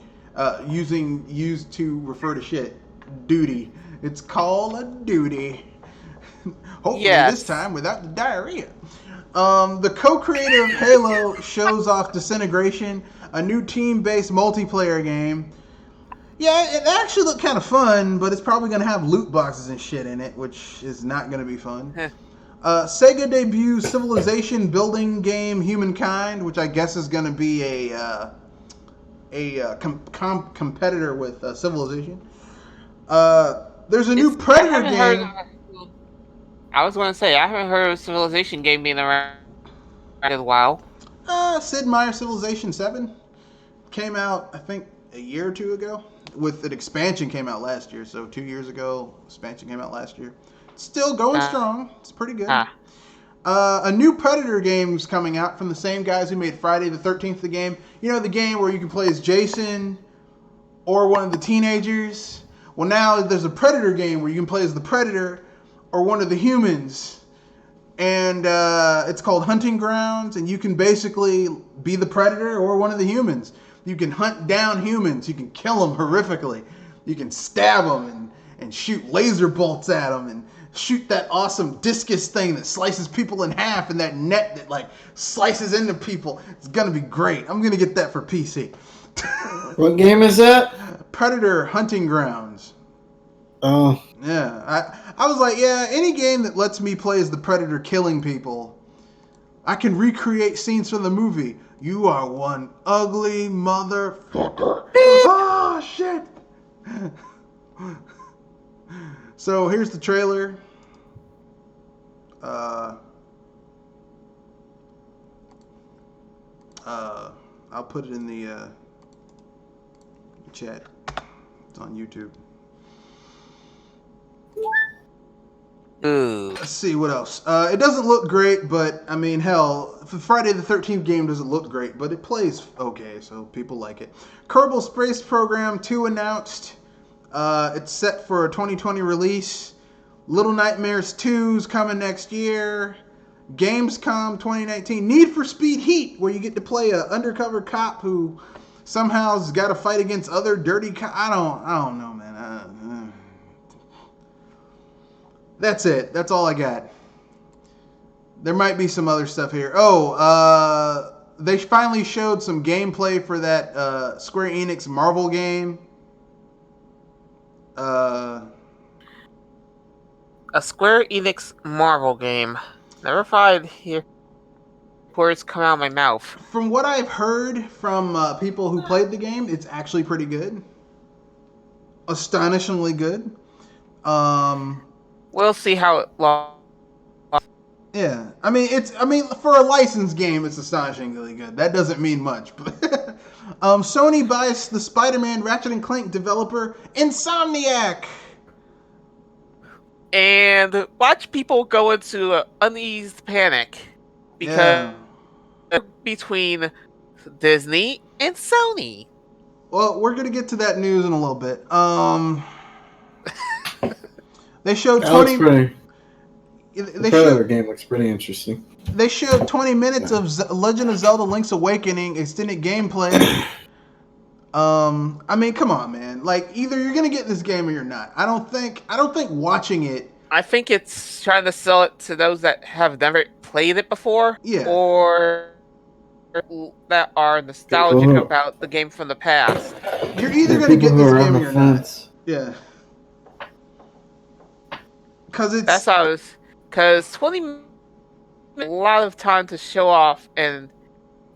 used to refer to shit. Duty. It's Call of Duty. Hopefully this time without the diarrhea. The co-creator of Halo shows off Disintegration, a new team-based multiplayer game. Yeah, it actually looked kind of fun, but it's probably going to have loot boxes and shit in it, which is not going to be fun. Sega debuts Civilization building game Humankind, which I guess is going to be a competitor with Civilization. There's a new Predator game. I was going to say, I haven't heard of a Civilization game being around in a while. Sid Meier's Civilization 7 came out, I think, a year or two ago. With an expansion came out last year, so 2 years ago, expansion came out last year. It's still going strong. It's pretty good. A new Predator game is coming out from the same guys who made Friday the 13th, the game. You know, the game where you can play as Jason or one of the teenagers? Well, now there's a Predator game where you can play as the Predator or one of the humans. And it's called Hunting Grounds, and you can basically be the Predator or one of the humans. You can hunt down humans. You can kill them horrifically. You can stab them and shoot laser bolts at them and shoot that awesome discus thing that slices people in half and that net that like slices into people. It's going to be great. I'm going to get that for PC. What game is that? Predator Hunting Grounds. Oh. Yeah. I was like, yeah, any game that lets me play as the Predator killing people, I can recreate scenes from the movie. You are one ugly motherfucker. Oh, shit. So here's the trailer. I'll put it in the chat. It's on YouTube. Ooh. Let's see what else. It doesn't look great, but I mean, hell, the Friday the 13th game doesn't look great, but it plays okay, so people like it. Kerbal Space Program 2 announced. It's set for a 2020 release. Little Nightmares 2's coming next year. Gamescom 2019. Need for Speed Heat, where you get to play an undercover cop who somehow's got to fight against other dirty cops. I don't know, man. That's it. That's all I got. There might be some other stuff here. They finally showed some gameplay for that Square Enix Marvel game. A Square Enix Marvel game. Never thought here words come out of my mouth. From what I've heard from people who played the game, it's actually pretty good. Astonishingly good. We'll see how it lasts. Yeah, I mean, for a licensed game, it's astonishingly good. That doesn't mean much. But Sony buys the Spider-Man Ratchet & Clank developer Insomniac. And watch people go into uneased panic because between Disney and Sony. Well, we're gonna get to that news in a little bit. They showed 20. The Predator game looks pretty interesting. They showed 20 minutes of Legend of Zelda: Link's Awakening extended gameplay. I mean, come on, man. Like, either you're gonna get this game or you're not. I don't think watching it. I think it's trying to sell it to those that have never played it before, or that are nostalgic about the game from the past. You're either gonna get this game or you're not. Yeah. Because 20 minutes is a lot of time to show off, and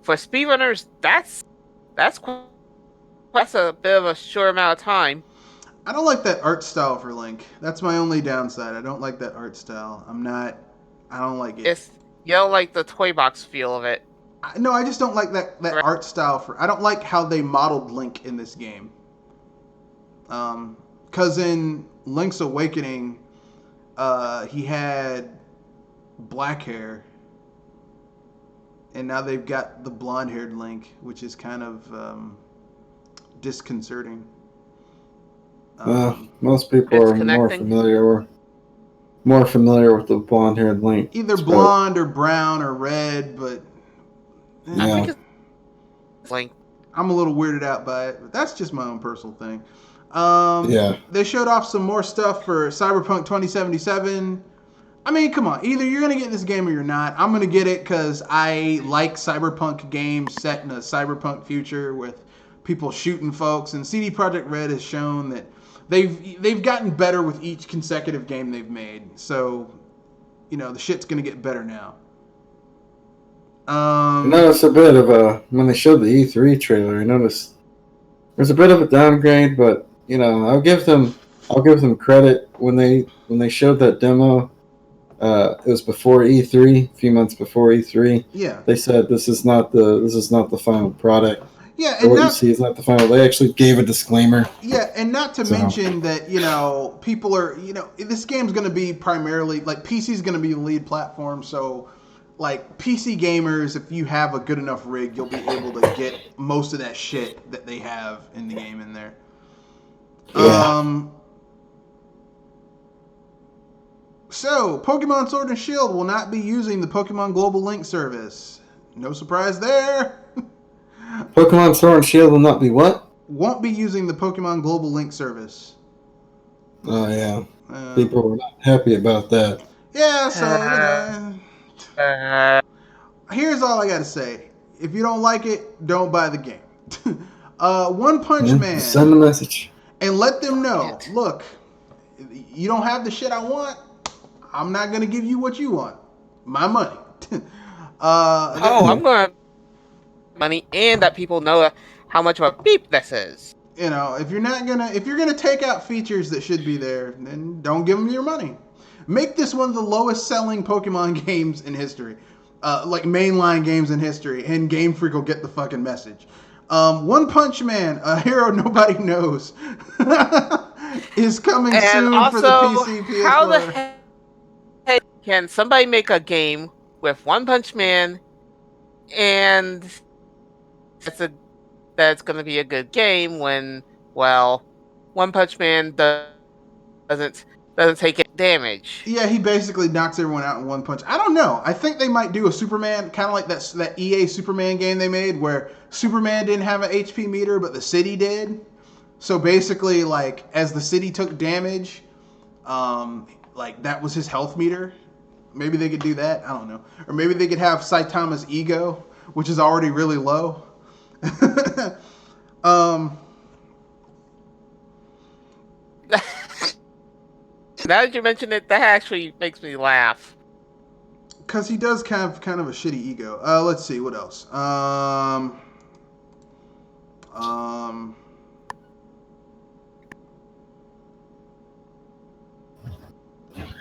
for speedrunners, that's a bit of a short amount of time. I don't like that art style for Link. That's my only downside. I don't like that art style. I don't like it. You don't like the toy box feel of it. No, I just don't like that Right. art style for. I don't like how they modeled Link in this game. Because in Link's Awakening, he had black hair, and now they've got the blonde-haired Link, which is kind of disconcerting. Most people are more familiar with the blonde-haired Link. Either blonde or brown or red, but I think it's Link. I'm a little weirded out by it, but that's just my own personal thing. They showed off some more stuff for Cyberpunk 2077. I mean, come on. Either you're going to get this game or you're not. I'm going to get it because I like cyberpunk games set in a cyberpunk future with people shooting folks. And CD Projekt Red has shown that they've gotten better with each consecutive game they've made. So, the shit's going to get better now. I noticed a bit of when they showed the E3 trailer, I noticed there's a bit of a downgrade, but I'll give them credit when they showed that demo. It was before E3, a few months before E3. Yeah. They said this is not the final product. Yeah, and what you see is not the final. They actually gave a disclaimer. Yeah, and not to mention that people are this game's going to be primarily like PC's going to be the lead platform, so like PC gamers, if you have a good enough rig, you'll be able to get most of that shit that they have in the game in there. Yeah. So, Pokemon Sword and Shield will not be using the Pokemon Global Link service. No surprise there. Pokemon Sword and Shield will not be what? Won't be using the Pokemon Global Link service. Oh, yeah. People were not happy about that. Yeah, so, here's all I gotta say. If you don't like it, don't buy the game. One Punch Man. Send a message. And let them know, look, you don't have the shit I want, I'm not going to give you what you want. My money. I'm going to money and that people know how much of a beep this is. If you're going to take out features that should be there, then don't give them your money. Make this one of the lowest selling Pokemon games in history. Like mainline games in history, and Game Freak will get the fucking message. One Punch Man, a hero nobody knows, is coming soon also, for the PC, PS4. How the heck can somebody make a game with One Punch Man and that's going to be a good game when, One Punch Man doesn't take damage? Yeah, he basically knocks everyone out in one punch. I don't know. I think they might do a Superman, kind of like that EA Superman game they made where Superman didn't have an HP meter, but the city did. So basically, like, as the city took damage, that was his health meter. Maybe they could do that. I don't know. Or maybe they could have Saitama's ego, which is already really low. Now that you mention it, that actually makes me laugh. Because he does have kind of a shitty ego. Let's see, what else?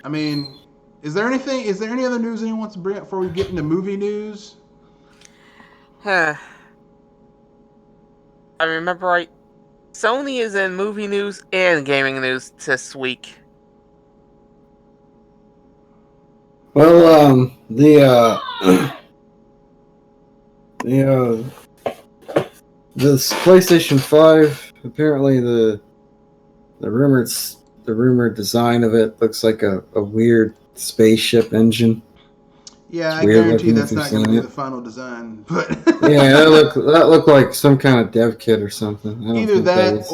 I mean, is there any other news anyone wants to bring up before we get into movie news? I remember right. Sony is in movie news and gaming news this week. Well, the PlayStation 5, apparently the rumored design of it looks like a weird spaceship engine. Yeah, I guarantee that's not going to be the final design. But yeah, that looked like some kind of dev kit or something. Either that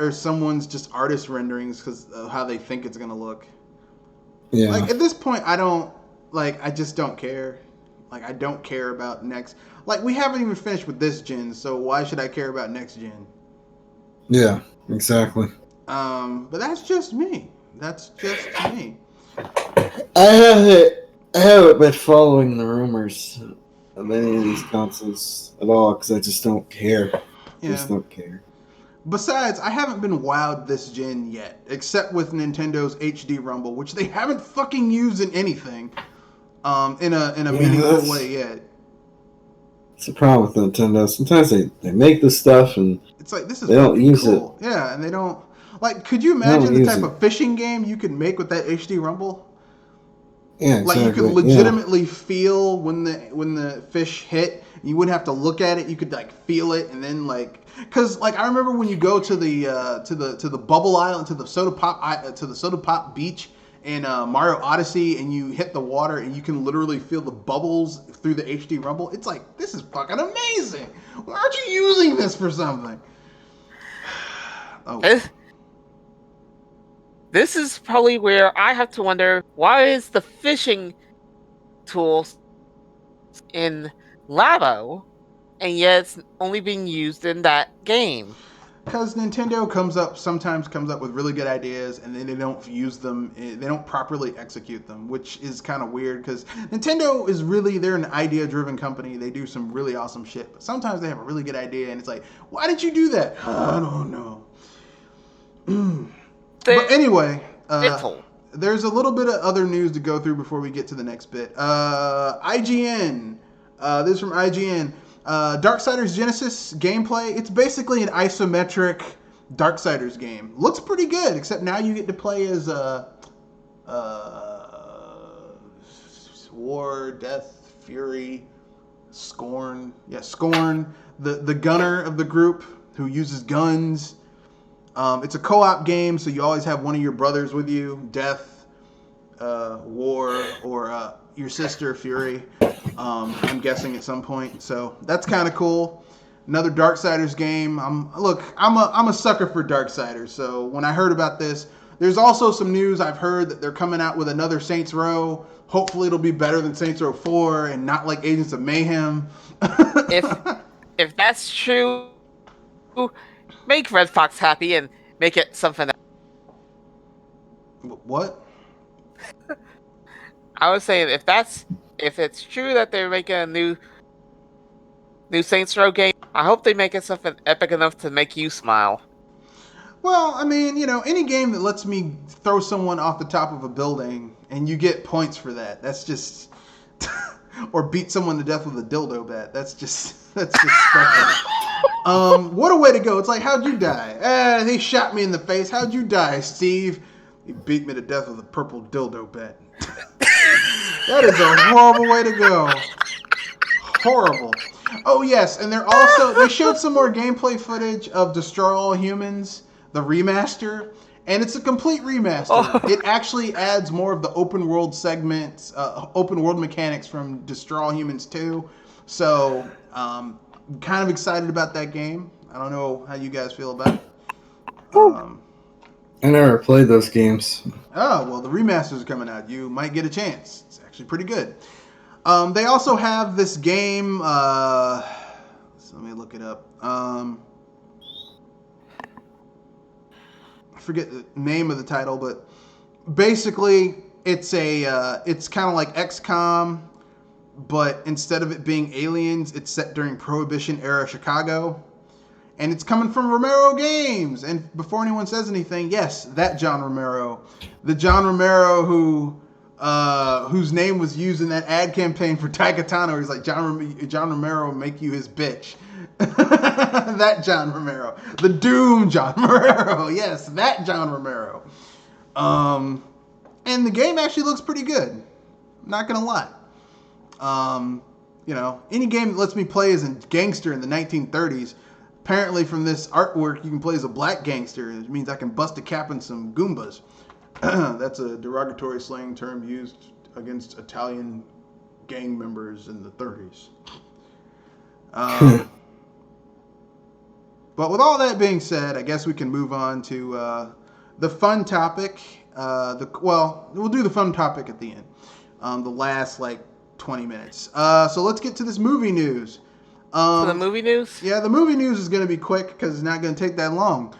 or someone's just artist renderings because of how they think it's going to look. Yeah. Like, at this point, I just don't care. Like, I don't care about next. Like, we haven't even finished with this gen, so why should I care about next gen? Yeah, exactly. But that's just me. I haven't been following the rumors of any of these consoles at all because I just don't care. Yeah. Just don't care. Besides, I haven't been wowed this gen yet, except with Nintendo's HD Rumble, which they haven't fucking used in anything, in a meaningful way yet. It's a problem with Nintendo. Sometimes they make the stuff and it's like, this is they don't use cool. Yeah, and they don't. Like, could you imagine the type of fishing game you could make with that HD Rumble? Yeah, exactly. Like, you could legitimately feel when the fish hit. You wouldn't have to look at it. You could like feel it, and then like, cause like I remember when you go to the bubble island, to the soda pop beach in Mario Odyssey, and you hit the water, and you can literally feel the bubbles through the HD Rumble. It's like, this is fucking amazing. Why aren't you using this for something? Oh. This is probably where I have to wonder, why is the fishing tools in Labo, and yet it's only being used in that game? Because Nintendo sometimes comes up with really good ideas, and then they don't use them. They don't properly execute them, which is kind of weird. Because Nintendo is they're an idea-driven company. They do some really awesome shit, but sometimes they have a really good idea, and it's like, why did you do that? I don't know. But anyway, there's a little bit of other news to go through before we get to the next bit. IGN. This is from IGN. Darksiders Genesis gameplay. It's basically an isometric Darksiders game. Looks pretty good, except now you get to play as War, Death, Fury, Scorn. Yeah, Scorn, the gunner of the group who uses guns. It's a co-op game, so you always have one of your brothers with you. Death, War, or your sister, Fury. I'm guessing at some point. So that's kind of cool. Another Darksiders game. I'm a sucker for Darksiders. So when I heard about this, there's also some news. I've heard that they're coming out with another Saints Row. Hopefully it'll be better than Saints Row 4 and not like Agents of Mayhem. If that's true, make Red Fox happy and make it something else. What? I was saying, if it's true that they're making a new Saints Row game, I hope they make it something epic enough to make you smile. Well, I mean, any game that lets me throw someone off the top of a building and you get points for that, that's just... or beat someone to death with a dildo bat. That's just special. What a way to go. It's like, how'd you die? They shot me in the face. How'd you die, Steve? He beat me to death with a purple dildo bat. That is a horrible way to go. Horrible. Oh, yes, and they showed some more gameplay footage of Destroy All Humans, the remaster, and it's a complete remaster. Oh. It actually adds more of the open world segments, open world mechanics from Destroy All Humans 2. So, kind of excited about that game. I don't know how you guys feel about it. I never played those games. Oh, well, the remasters are coming out. You might get a chance. It's actually pretty good. They also have this game. So let me look it up. I forget the name of the title, but basically it's kind of like XCOM, but instead of it being aliens, it's set during Prohibition era Chicago. And it's coming from Romero Games. And before anyone says anything, yes, that John Romero. The John Romero whose name was used in that ad campaign for Daikatana. He's like, John Romero make you his bitch. That John Romero. The Doom John Romero. Yes, that John Romero. And the game actually looks pretty good. I'm not going to lie. Any game that lets me play as a gangster in the 1930s, apparently from this artwork, you can play as a black gangster. It means I can bust a cap in some Goombas. That's a derogatory slang term used against Italian gang members in the 30s. But with all that being said, I guess we can move on to the fun topic. We'll do the fun topic at the end. The last 20 minutes. So let's get to this movie news. The movie news? Yeah, the movie news is going to be quick because it's not going to take that long.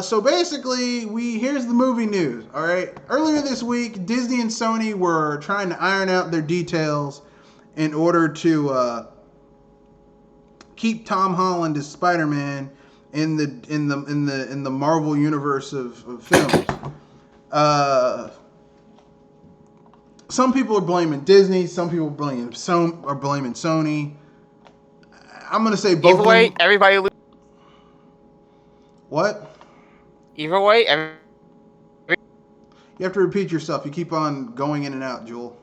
So basically, here's the movie news, all right? Earlier this week, Disney and Sony were trying to iron out their details in order to keep Tom Holland as Spider-Man in the Marvel universe of films. Some people are blaming Disney. Some people are blaming Sony. I'm gonna say both. Either way, of them. everybody loses. What? Either way, You have to repeat yourself. You keep on going in and out, Jewel.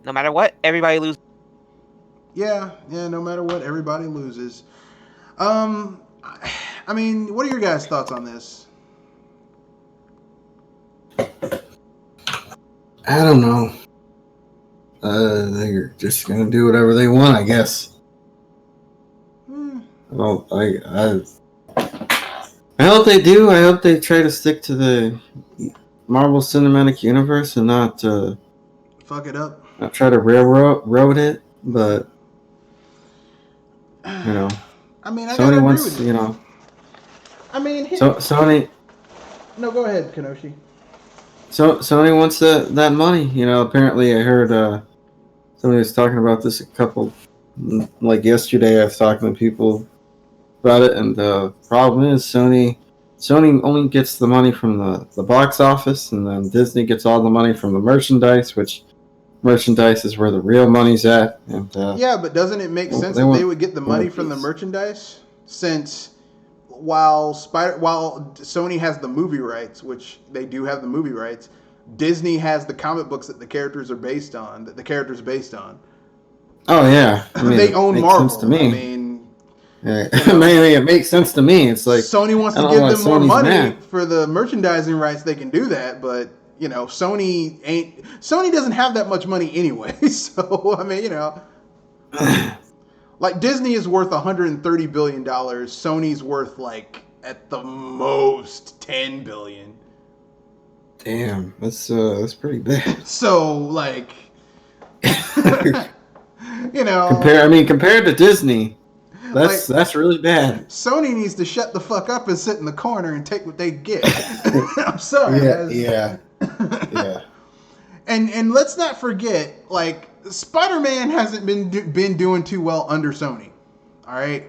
no matter what, everybody loses. Yeah. No matter what, everybody loses. I mean, what are your guys' thoughts on this? I don't know. They're just gonna do whatever they want, I guess. I hope they do. I hope they try to stick to the Marvel Cinematic Universe and not fuck it up. Not try to railroad it, but you know. I mean, Sony wants, you know. I mean, Sony. No, go ahead, Kenoshi. So Sony wants that money. You know, apparently I heard somebody was talking about this like yesterday. I was talking to people about it, and the problem is Sony only gets the money from the box office, and then Disney gets all the money from the merchandise, which merchandise is where the real money's at. And yeah, but doesn't it make sense that they would get the money from the merchandise, since while Sony has the movie rights, which they do have the movie rights, Disney has the comic books that the characters are based on. Oh yeah, I mean, they own Marvel. Sense to me. I mean, it makes sense to me. It's like Sony wants to give them more money for the merchandising rights. They can do that, but you know, Sony doesn't have that much money anyway. So I mean, you know, like Disney is worth $130 billion. Sony's worth like at the most $10 billion. Damn, that's pretty bad. So like, you know, compared to Disney, that's really bad. Sony needs to shut the fuck up and sit in the corner and take what they get. I'm sorry. Yeah. And let's not forget, like, Spider-Man hasn't been doing too well under Sony. All right.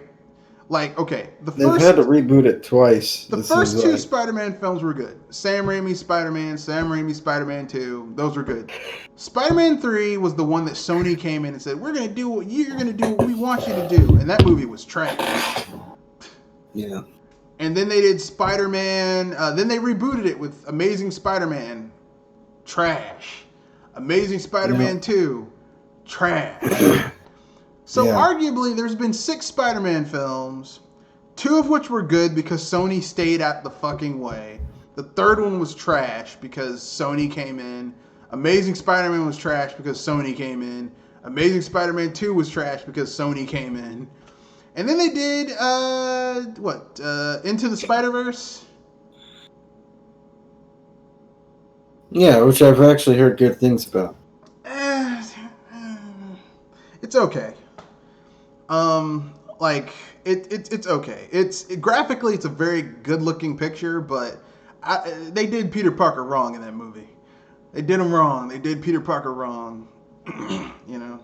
Like, okay, they've had to reboot it twice. The first two Spider-Man films were good. Sam Raimi's Spider-Man, Sam Raimi's Spider-Man 2, those were good. Spider-Man 3 was the one that Sony came in and said, "We're gonna do what you're gonna do what we want you to do," and that movie was trash. Yeah. And then they did Spider-Man. Then they rebooted it with Amazing Spider-Man, trash. Amazing Spider-Man 2, trash. So arguably, there's been 6 Spider-Man films, 2 of which were good because Sony stayed out the fucking way. The third one was trash because Sony came in. Amazing Spider-Man was trash because Sony came in. Amazing Spider-Man 2 was trash because Sony came in. And then they did, Into the Spider-Verse? Yeah, which I've actually heard good things about. It's okay. It's okay. Graphically, it's a very good-looking picture, but they did Peter Parker wrong in that movie. They did him wrong. They did Peter Parker wrong. You know.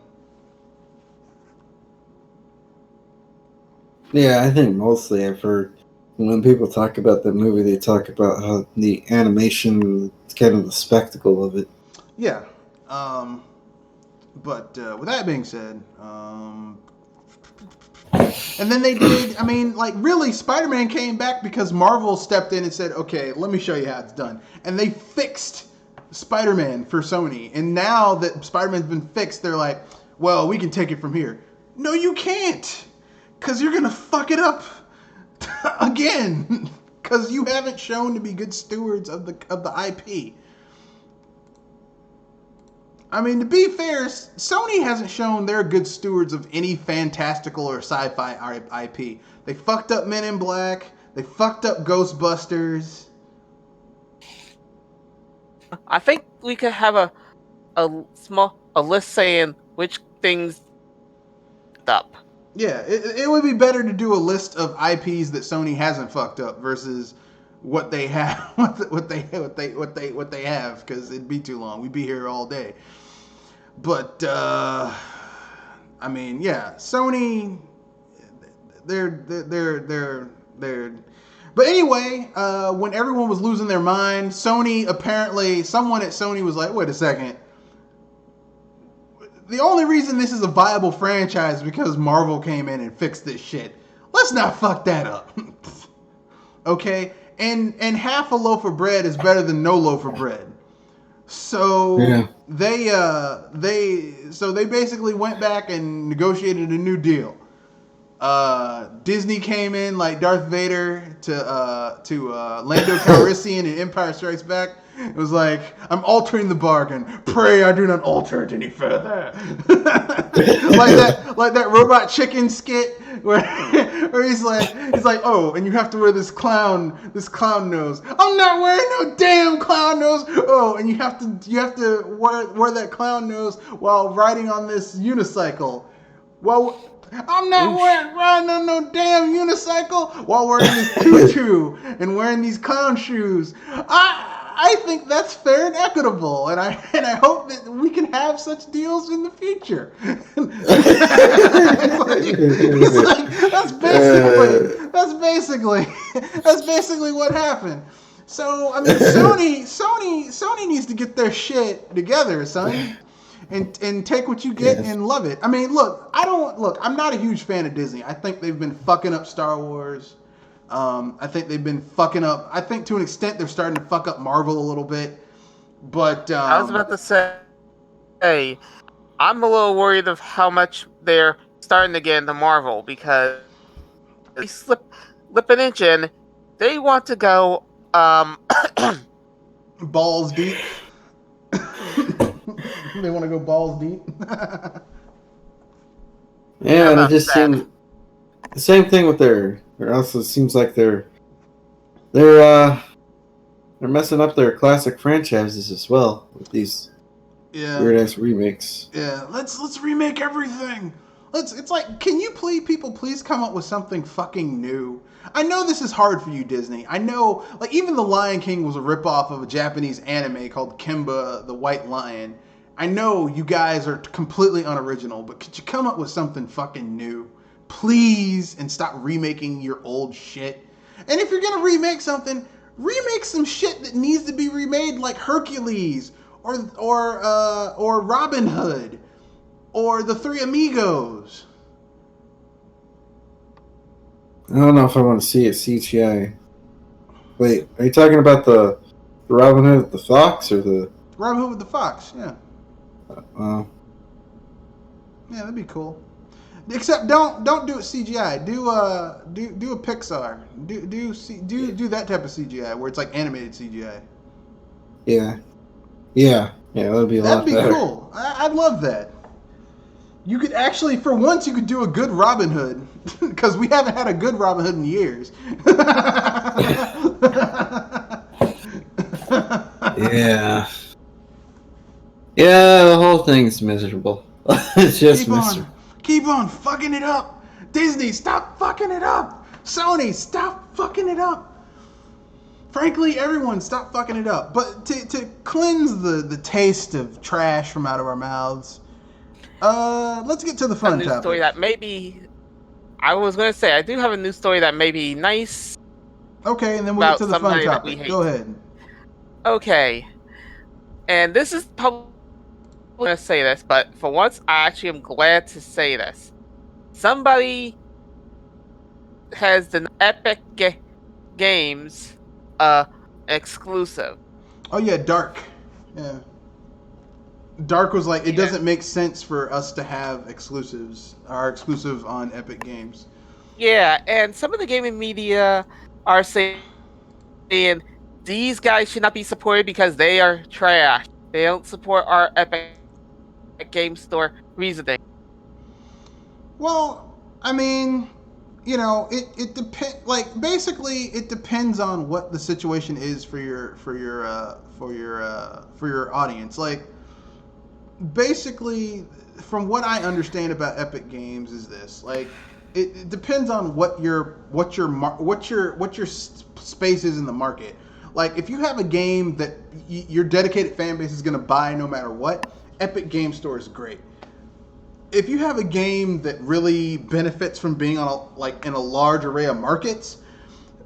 Yeah, I think mostly I've heard when people talk about the movie, they talk about how the animation is kind of the spectacle of it. Yeah. But with that being said, and then they did, really, Spider-Man came back because Marvel stepped in and said, okay, let me show you how it's done. And they fixed Spider-Man for Sony. And now that Spider-Man's been fixed, they're like, well, we can take it from here. No, you can't. Because you're going to fuck it up again. Because you haven't shown to be good stewards of the IP. I mean, to be fair, Sony hasn't shown they're good stewards of any fantastical or sci-fi IP. They fucked up Men in Black. They fucked up Ghostbusters. I think we could have a list saying which things up. Yeah, it would be better to do a list of IPs that Sony hasn't fucked up versus what they have, what they have, because it'd be too long. We'd be here all day. But Sony, they're. But anyway, when everyone was losing their mind, someone at Sony was like, wait a second. The only reason this is a viable franchise is because Marvel came in and fixed this shit. Let's not fuck that up. Okay? And half a loaf of bread is better than no loaf of bread. So they basically went back and negotiated a new deal. Disney came in like Darth Vader to Lando Calrissian in Empire Strikes Back. It was like, I'm altering the bargain. Pray I do not alter it any further. like that Robot Chicken skit where he's like, oh, and you have to wear this clown nose. I'm not wearing no damn clown nose. Oh, and you have to wear that clown nose while riding on this unicycle. Well, I'm not riding on no damn unicycle while wearing this tutu and wearing these clown shoes. I think that's fair and equitable, and I hope that we can have such deals in the future. That's basically what happened. So I mean, Sony needs to get their shit together, son. And take what you get and love it. I mean, I'm not a huge fan of Disney. I think they've been fucking up Star Wars. I think they've been fucking up. I think to an extent they're starting to fuck up Marvel a little bit. But I was about to say, I'm a little worried of how much they're starting to get into Marvel because they slip an inch in. They want to go balls deep. They want to go balls deep. Yeah, it just seems the same thing with their. It also seems like they're messing up their classic franchises as well with these weird ass remakes. Yeah, let's remake everything. It's like, can you please come up with something fucking new? I know this is hard for you, Disney. I know, like, even The Lion King was a ripoff of a Japanese anime called Kimba the White Lion. I know you guys are completely unoriginal, but could you come up with something fucking new? Please, and stop remaking your old shit. And if you're gonna remake something, remake some shit that needs to be remade, like Hercules or Robin Hood or The Three Amigos. I don't know if I want to see it CGI. Wait, are you talking about the Robin Hood with the fox or the Robin Hood with the fox? Yeah. Yeah, that'd be cool. Except don't do it CGI. Do a Pixar. Do that type of CGI where it's like animated CGI. Yeah, that'd be a lot better. That'd be cool. I'd love that. You could actually, for once, you could do a good Robin Hood because we haven't had a good Robin Hood in years. Yeah, the whole thing's miserable. It's just miserable. Keep on fucking it up. Disney, stop fucking it up. Sony, stop fucking it up. Frankly, everyone, stop fucking it up. But to cleanse the taste of trash from out of our mouths, let's get to the fun topic. Story that maybe I was going to say I do have a new story that may be nice. Okay, and then we'll get to the fun topic. Go ahead. Okay, and this is probably going to say this, but for once, I actually am glad to say this. Somebody has the Epic Games exclusive. Oh yeah, Dark. Yeah. Dark was like, it doesn't make sense for us to have exclusives, our exclusive on Epic Games. Yeah, and some of the gaming media are saying these guys should not be supported because they are trash. They don't support our Epic Game Store reasoning. Well, I mean, you know, it depends. Like, basically, it depends on what the situation is for your audience. Like, basically, from what I understand about Epic Games is this: like, it depends on what your space is in the market. Like, if you have a game that your dedicated fan base is going to buy no matter what, Epic Game Store is great. if you have a game that really benefits from being on like in a large array of markets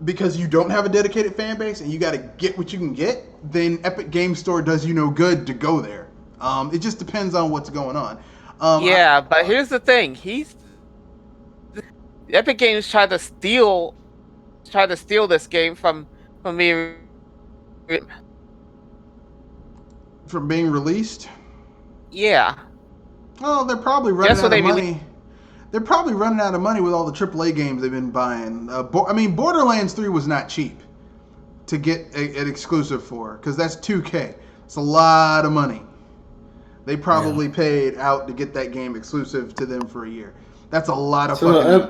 because you don't have a dedicated fan base and you got to get what you can get, then Epic Game Store does you no good to go there. It just depends on what's going on. Yeah, but here's the thing. Epic Games tried to steal this game from being. from being released. Yeah, Oh, they're probably running just when out of they released. money. They're probably running out of money with all the AAA games they've been buying. I mean, Borderlands 3 was not cheap to get an exclusive for because that's 2K. It's a lot of money. They Yeah. probably paid out to get that game exclusive to them for a year. That's a lot of So, fucking money.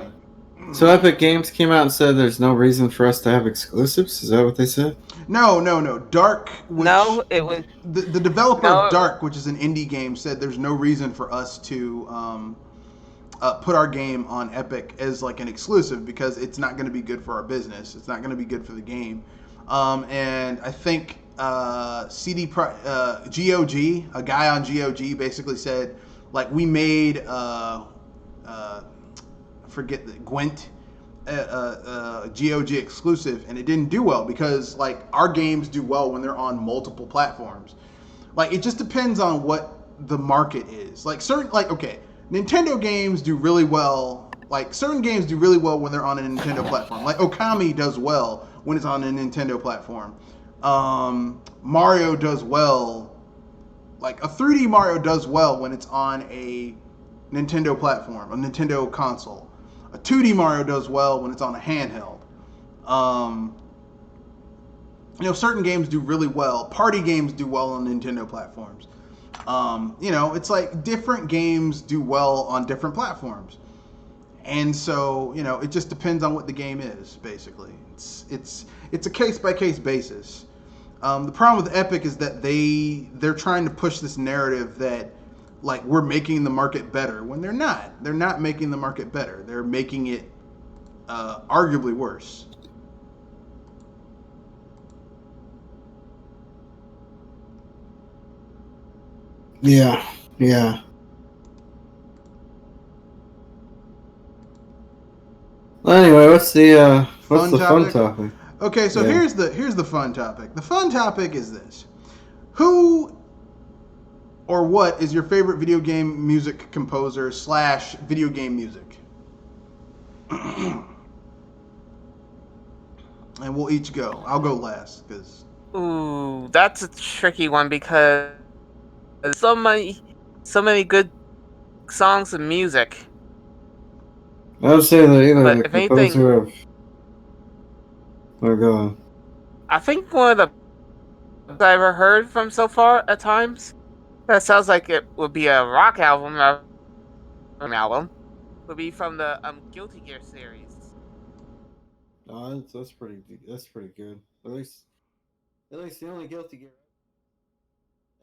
so Epic Games came out and said there's no reason for us to have exclusives. Is that what they said? No, no, no. Dark, which No, it was the developer of no. Dark, which is an indie game, said there's no reason for us to put our game on Epic as like an exclusive because it's not going to be good for our business. It's not going to be good for the game. And I think GOG, a guy on GOG, basically said like we made forget the Gwent GOG exclusive, and it didn't do well because like our games do well when they're on multiple platforms. Like it just depends on what the market is. Like certain like okay, Nintendo games do really well. Like certain games do really well when they're on a Nintendo platform. Like Okami does well when it's on a Nintendo platform. Mario does well. Like a 3D Mario does well when it's on a Nintendo platform, a Nintendo console. A 2D Mario does well when it's on a handheld. Um, certain games do really well. Party games do well on Nintendo platforms. It's like different games do well on different platforms, and so it just depends on what the game is. Basically, it's a case by case basis. The problem with Epic is that they're trying to push this narrative that like we're making the market better when they're not. They're not making the market better. They're making it arguably worse. Yeah. Yeah. Well, anyway, what's Fun the fun topic. topic? Okay, so Yeah. here's the fun topic. The fun topic is this: who or what is your favorite video game music composer slash video game music? And we'll each go. I'll go last because Ooh, that's a tricky one because so many good songs and music. I would say that either But the if anything, composer of. Oh, go on. I think one of the best I ever heard from so far at times that sounds like it would be a rock album or an album would be from the Guilty Gear series. Oh, that's pretty good. At least the only Guilty Gear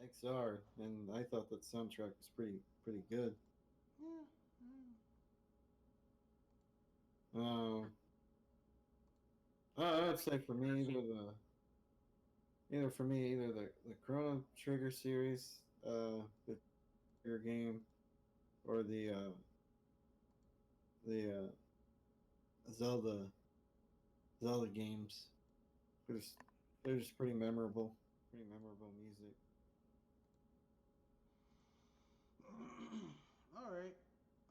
XR, and I thought that soundtrack was pretty good. Um, I'd say for me either the Chrono Trigger series, the Trigger game, or the Zelda Zelda games. They're just, they're just pretty memorable music. all right.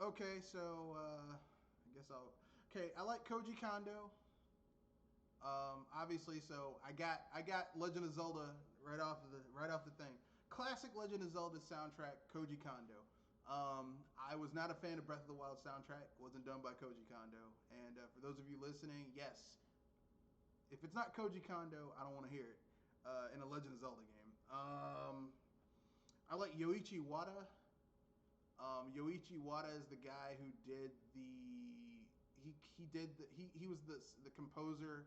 Okay, so I guess I'll. Okay, I like Koji Kondo. Obviously, so I got Legend of Zelda right off the thing. Classic Legend of Zelda soundtrack, Koji Kondo. I was not a fan of Breath of the Wild soundtrack. Wasn't done by Koji Kondo. And for those of you listening, yes, if it's not Koji Kondo, I don't want to hear it in a Legend of Zelda game. I like Yoichi Wada. Yoichi Wada is the guy who did he was the composer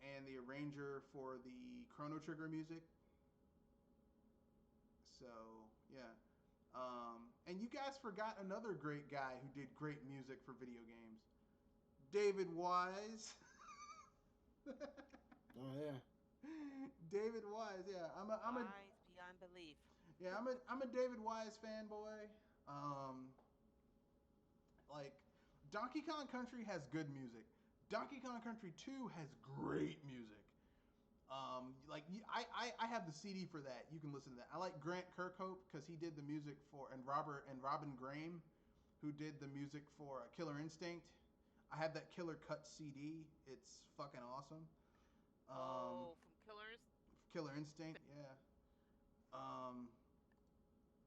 and the arranger for the Chrono Trigger music. So yeah, and you guys forgot another great guy who did great music for video games, David Wise. Oh yeah. David Wise, yeah, Wise beyond belief. I'm a David Wise fanboy. Like, Donkey Kong Country has good music. Donkey Kong Country 2 has great music. I have the CD for that. You can listen to that. I like Grant Kirkhope because he did the music for, and Robin Graham, who did the music for Killer Instinct. I have that Killer Cut CD. It's fucking awesome. From Killers. Killer Instinct, yeah.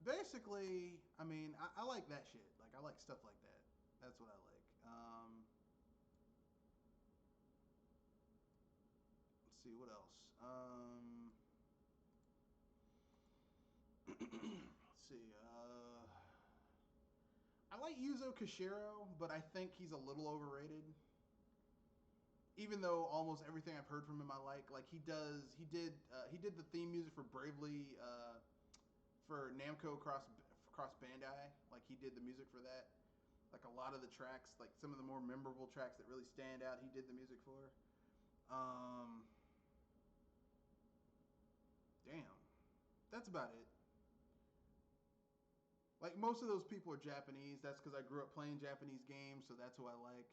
Basically, I mean, I like that shit. Like, I like stuff like that. That's what I like. Let's see, what else? Let's see. I like Yuzo Koshiro, but I think he's a little overrated. Even though almost everything I've heard from him I like. Like, he did the theme music for Bravely, for Namco Cross Bandai. Like, he did the music for that. Like, a lot of the tracks, like some of the more memorable tracks that really stand out, he did the music for. Damn. That's about it. Like, most of those people are Japanese. That's because I grew up playing Japanese games, so that's who I like.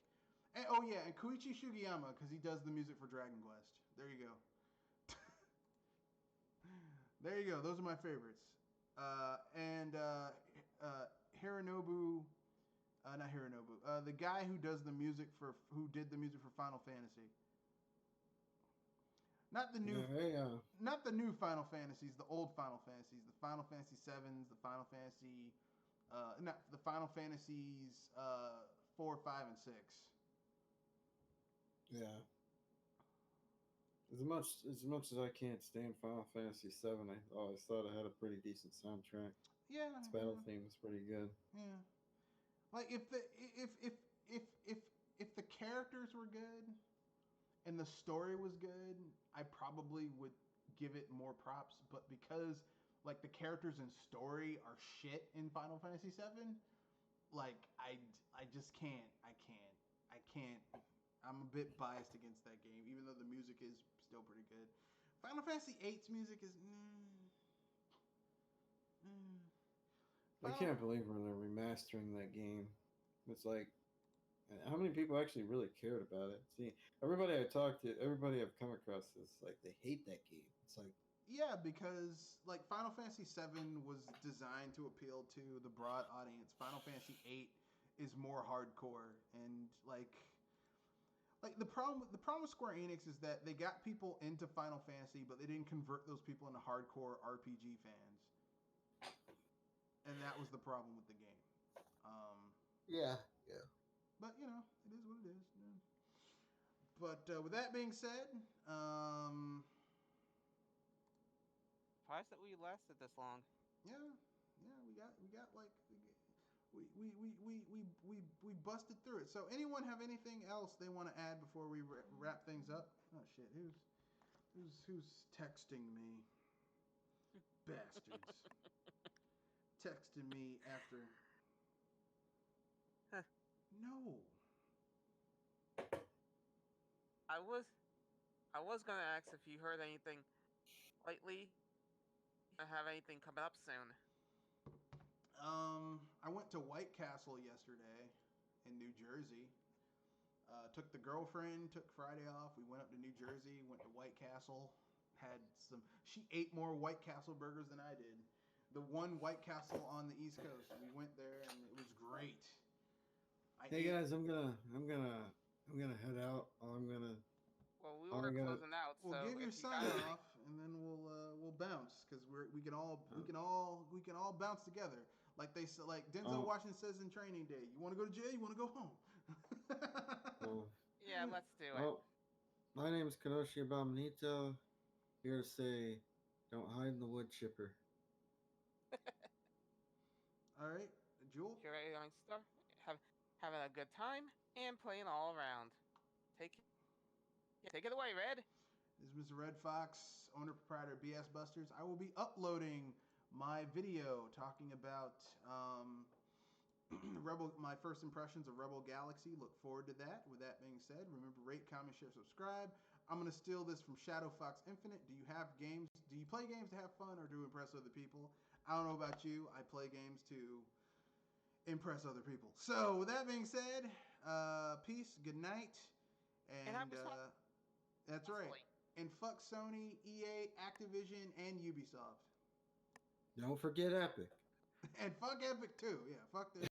And, oh, yeah, and Koichi Sugiyama, because he does the music for Dragon Quest. There you go. There you go. Those are my favorites. Hironobu... not Hironobu. The guy who did the music for Final Fantasy. Not the new Final Fantasies, the old Final Fantasies, the Final Fantasy 7s, the Final Fantasy, not the Final Fantasies 4, 5, and 6. Yeah. As much as I can't stand Final Fantasy 7, I always thought it had a pretty decent soundtrack. Yeah, Its battle theme was pretty good. Yeah, like if the characters were good and the story was good, I probably would give it more props. But because like the characters and story are shit in Final Fantasy 7, like I just can't. I can't. I'm a bit biased against that game, even though the music is still pretty good. Final Fantasy VIII's music is. I can't believe when they're remastering that game. It's like, how many people actually really cared about it? See, everybody I've come across is like they hate that game. It's like, yeah, because like Final Fantasy VII was designed to appeal to the broad audience. Final Fantasy VIII is more hardcore, and like the problem with Square Enix is that they got people into Final Fantasy, but they didn't convert those people into hardcore RPG fans, and that was the problem with the game. yeah. But you know, it is what it is. Yeah. But with that being said, Surprised that we lasted this long. yeah, we got like we busted through it. So anyone have anything else they want to add before we wrap things up? Oh shit, who's texting me? Bastards. Texting me after. Huh. No. I was gonna ask if you heard anything lately. I have anything coming up soon. I went to White Castle yesterday in New Jersey. Took the girlfriend, took Friday off. We went up to New Jersey, went to White Castle. She ate more White Castle burgers than I did. The one White Castle on the East Coast. We went there and it was great. Hey guys, I'm gonna head out. Well, we were closing out. We'll so give your if you sign got off, and then we'll bounce because we can all bounce together. Like Denzel Washington says in Training Day. You want to go to jail? You want to go home? Yeah, let's do it. Well, my name is Kanoshi Abominito. Here to say, don't hide in the wood chipper. All right, Jewel. You're ready to start. Having a good time and playing all around. Take it away, Red. This is Mr. Red Fox, owner proprietor of BS Busters. I will be uploading my video talking about my first impressions of Rebel Galaxy. Look forward to that. With that being said, remember, rate, comment, share, subscribe. I'm going to steal this from Shadow Fox Infinite. Do you play games to have fun or to impress other people? I don't know about you. I play games to impress other people. So with that being said, peace, good night, and that's right. And fuck Sony, EA, Activision, and Ubisoft. Don't forget Epic. And fuck Epic too. Yeah, fuck this.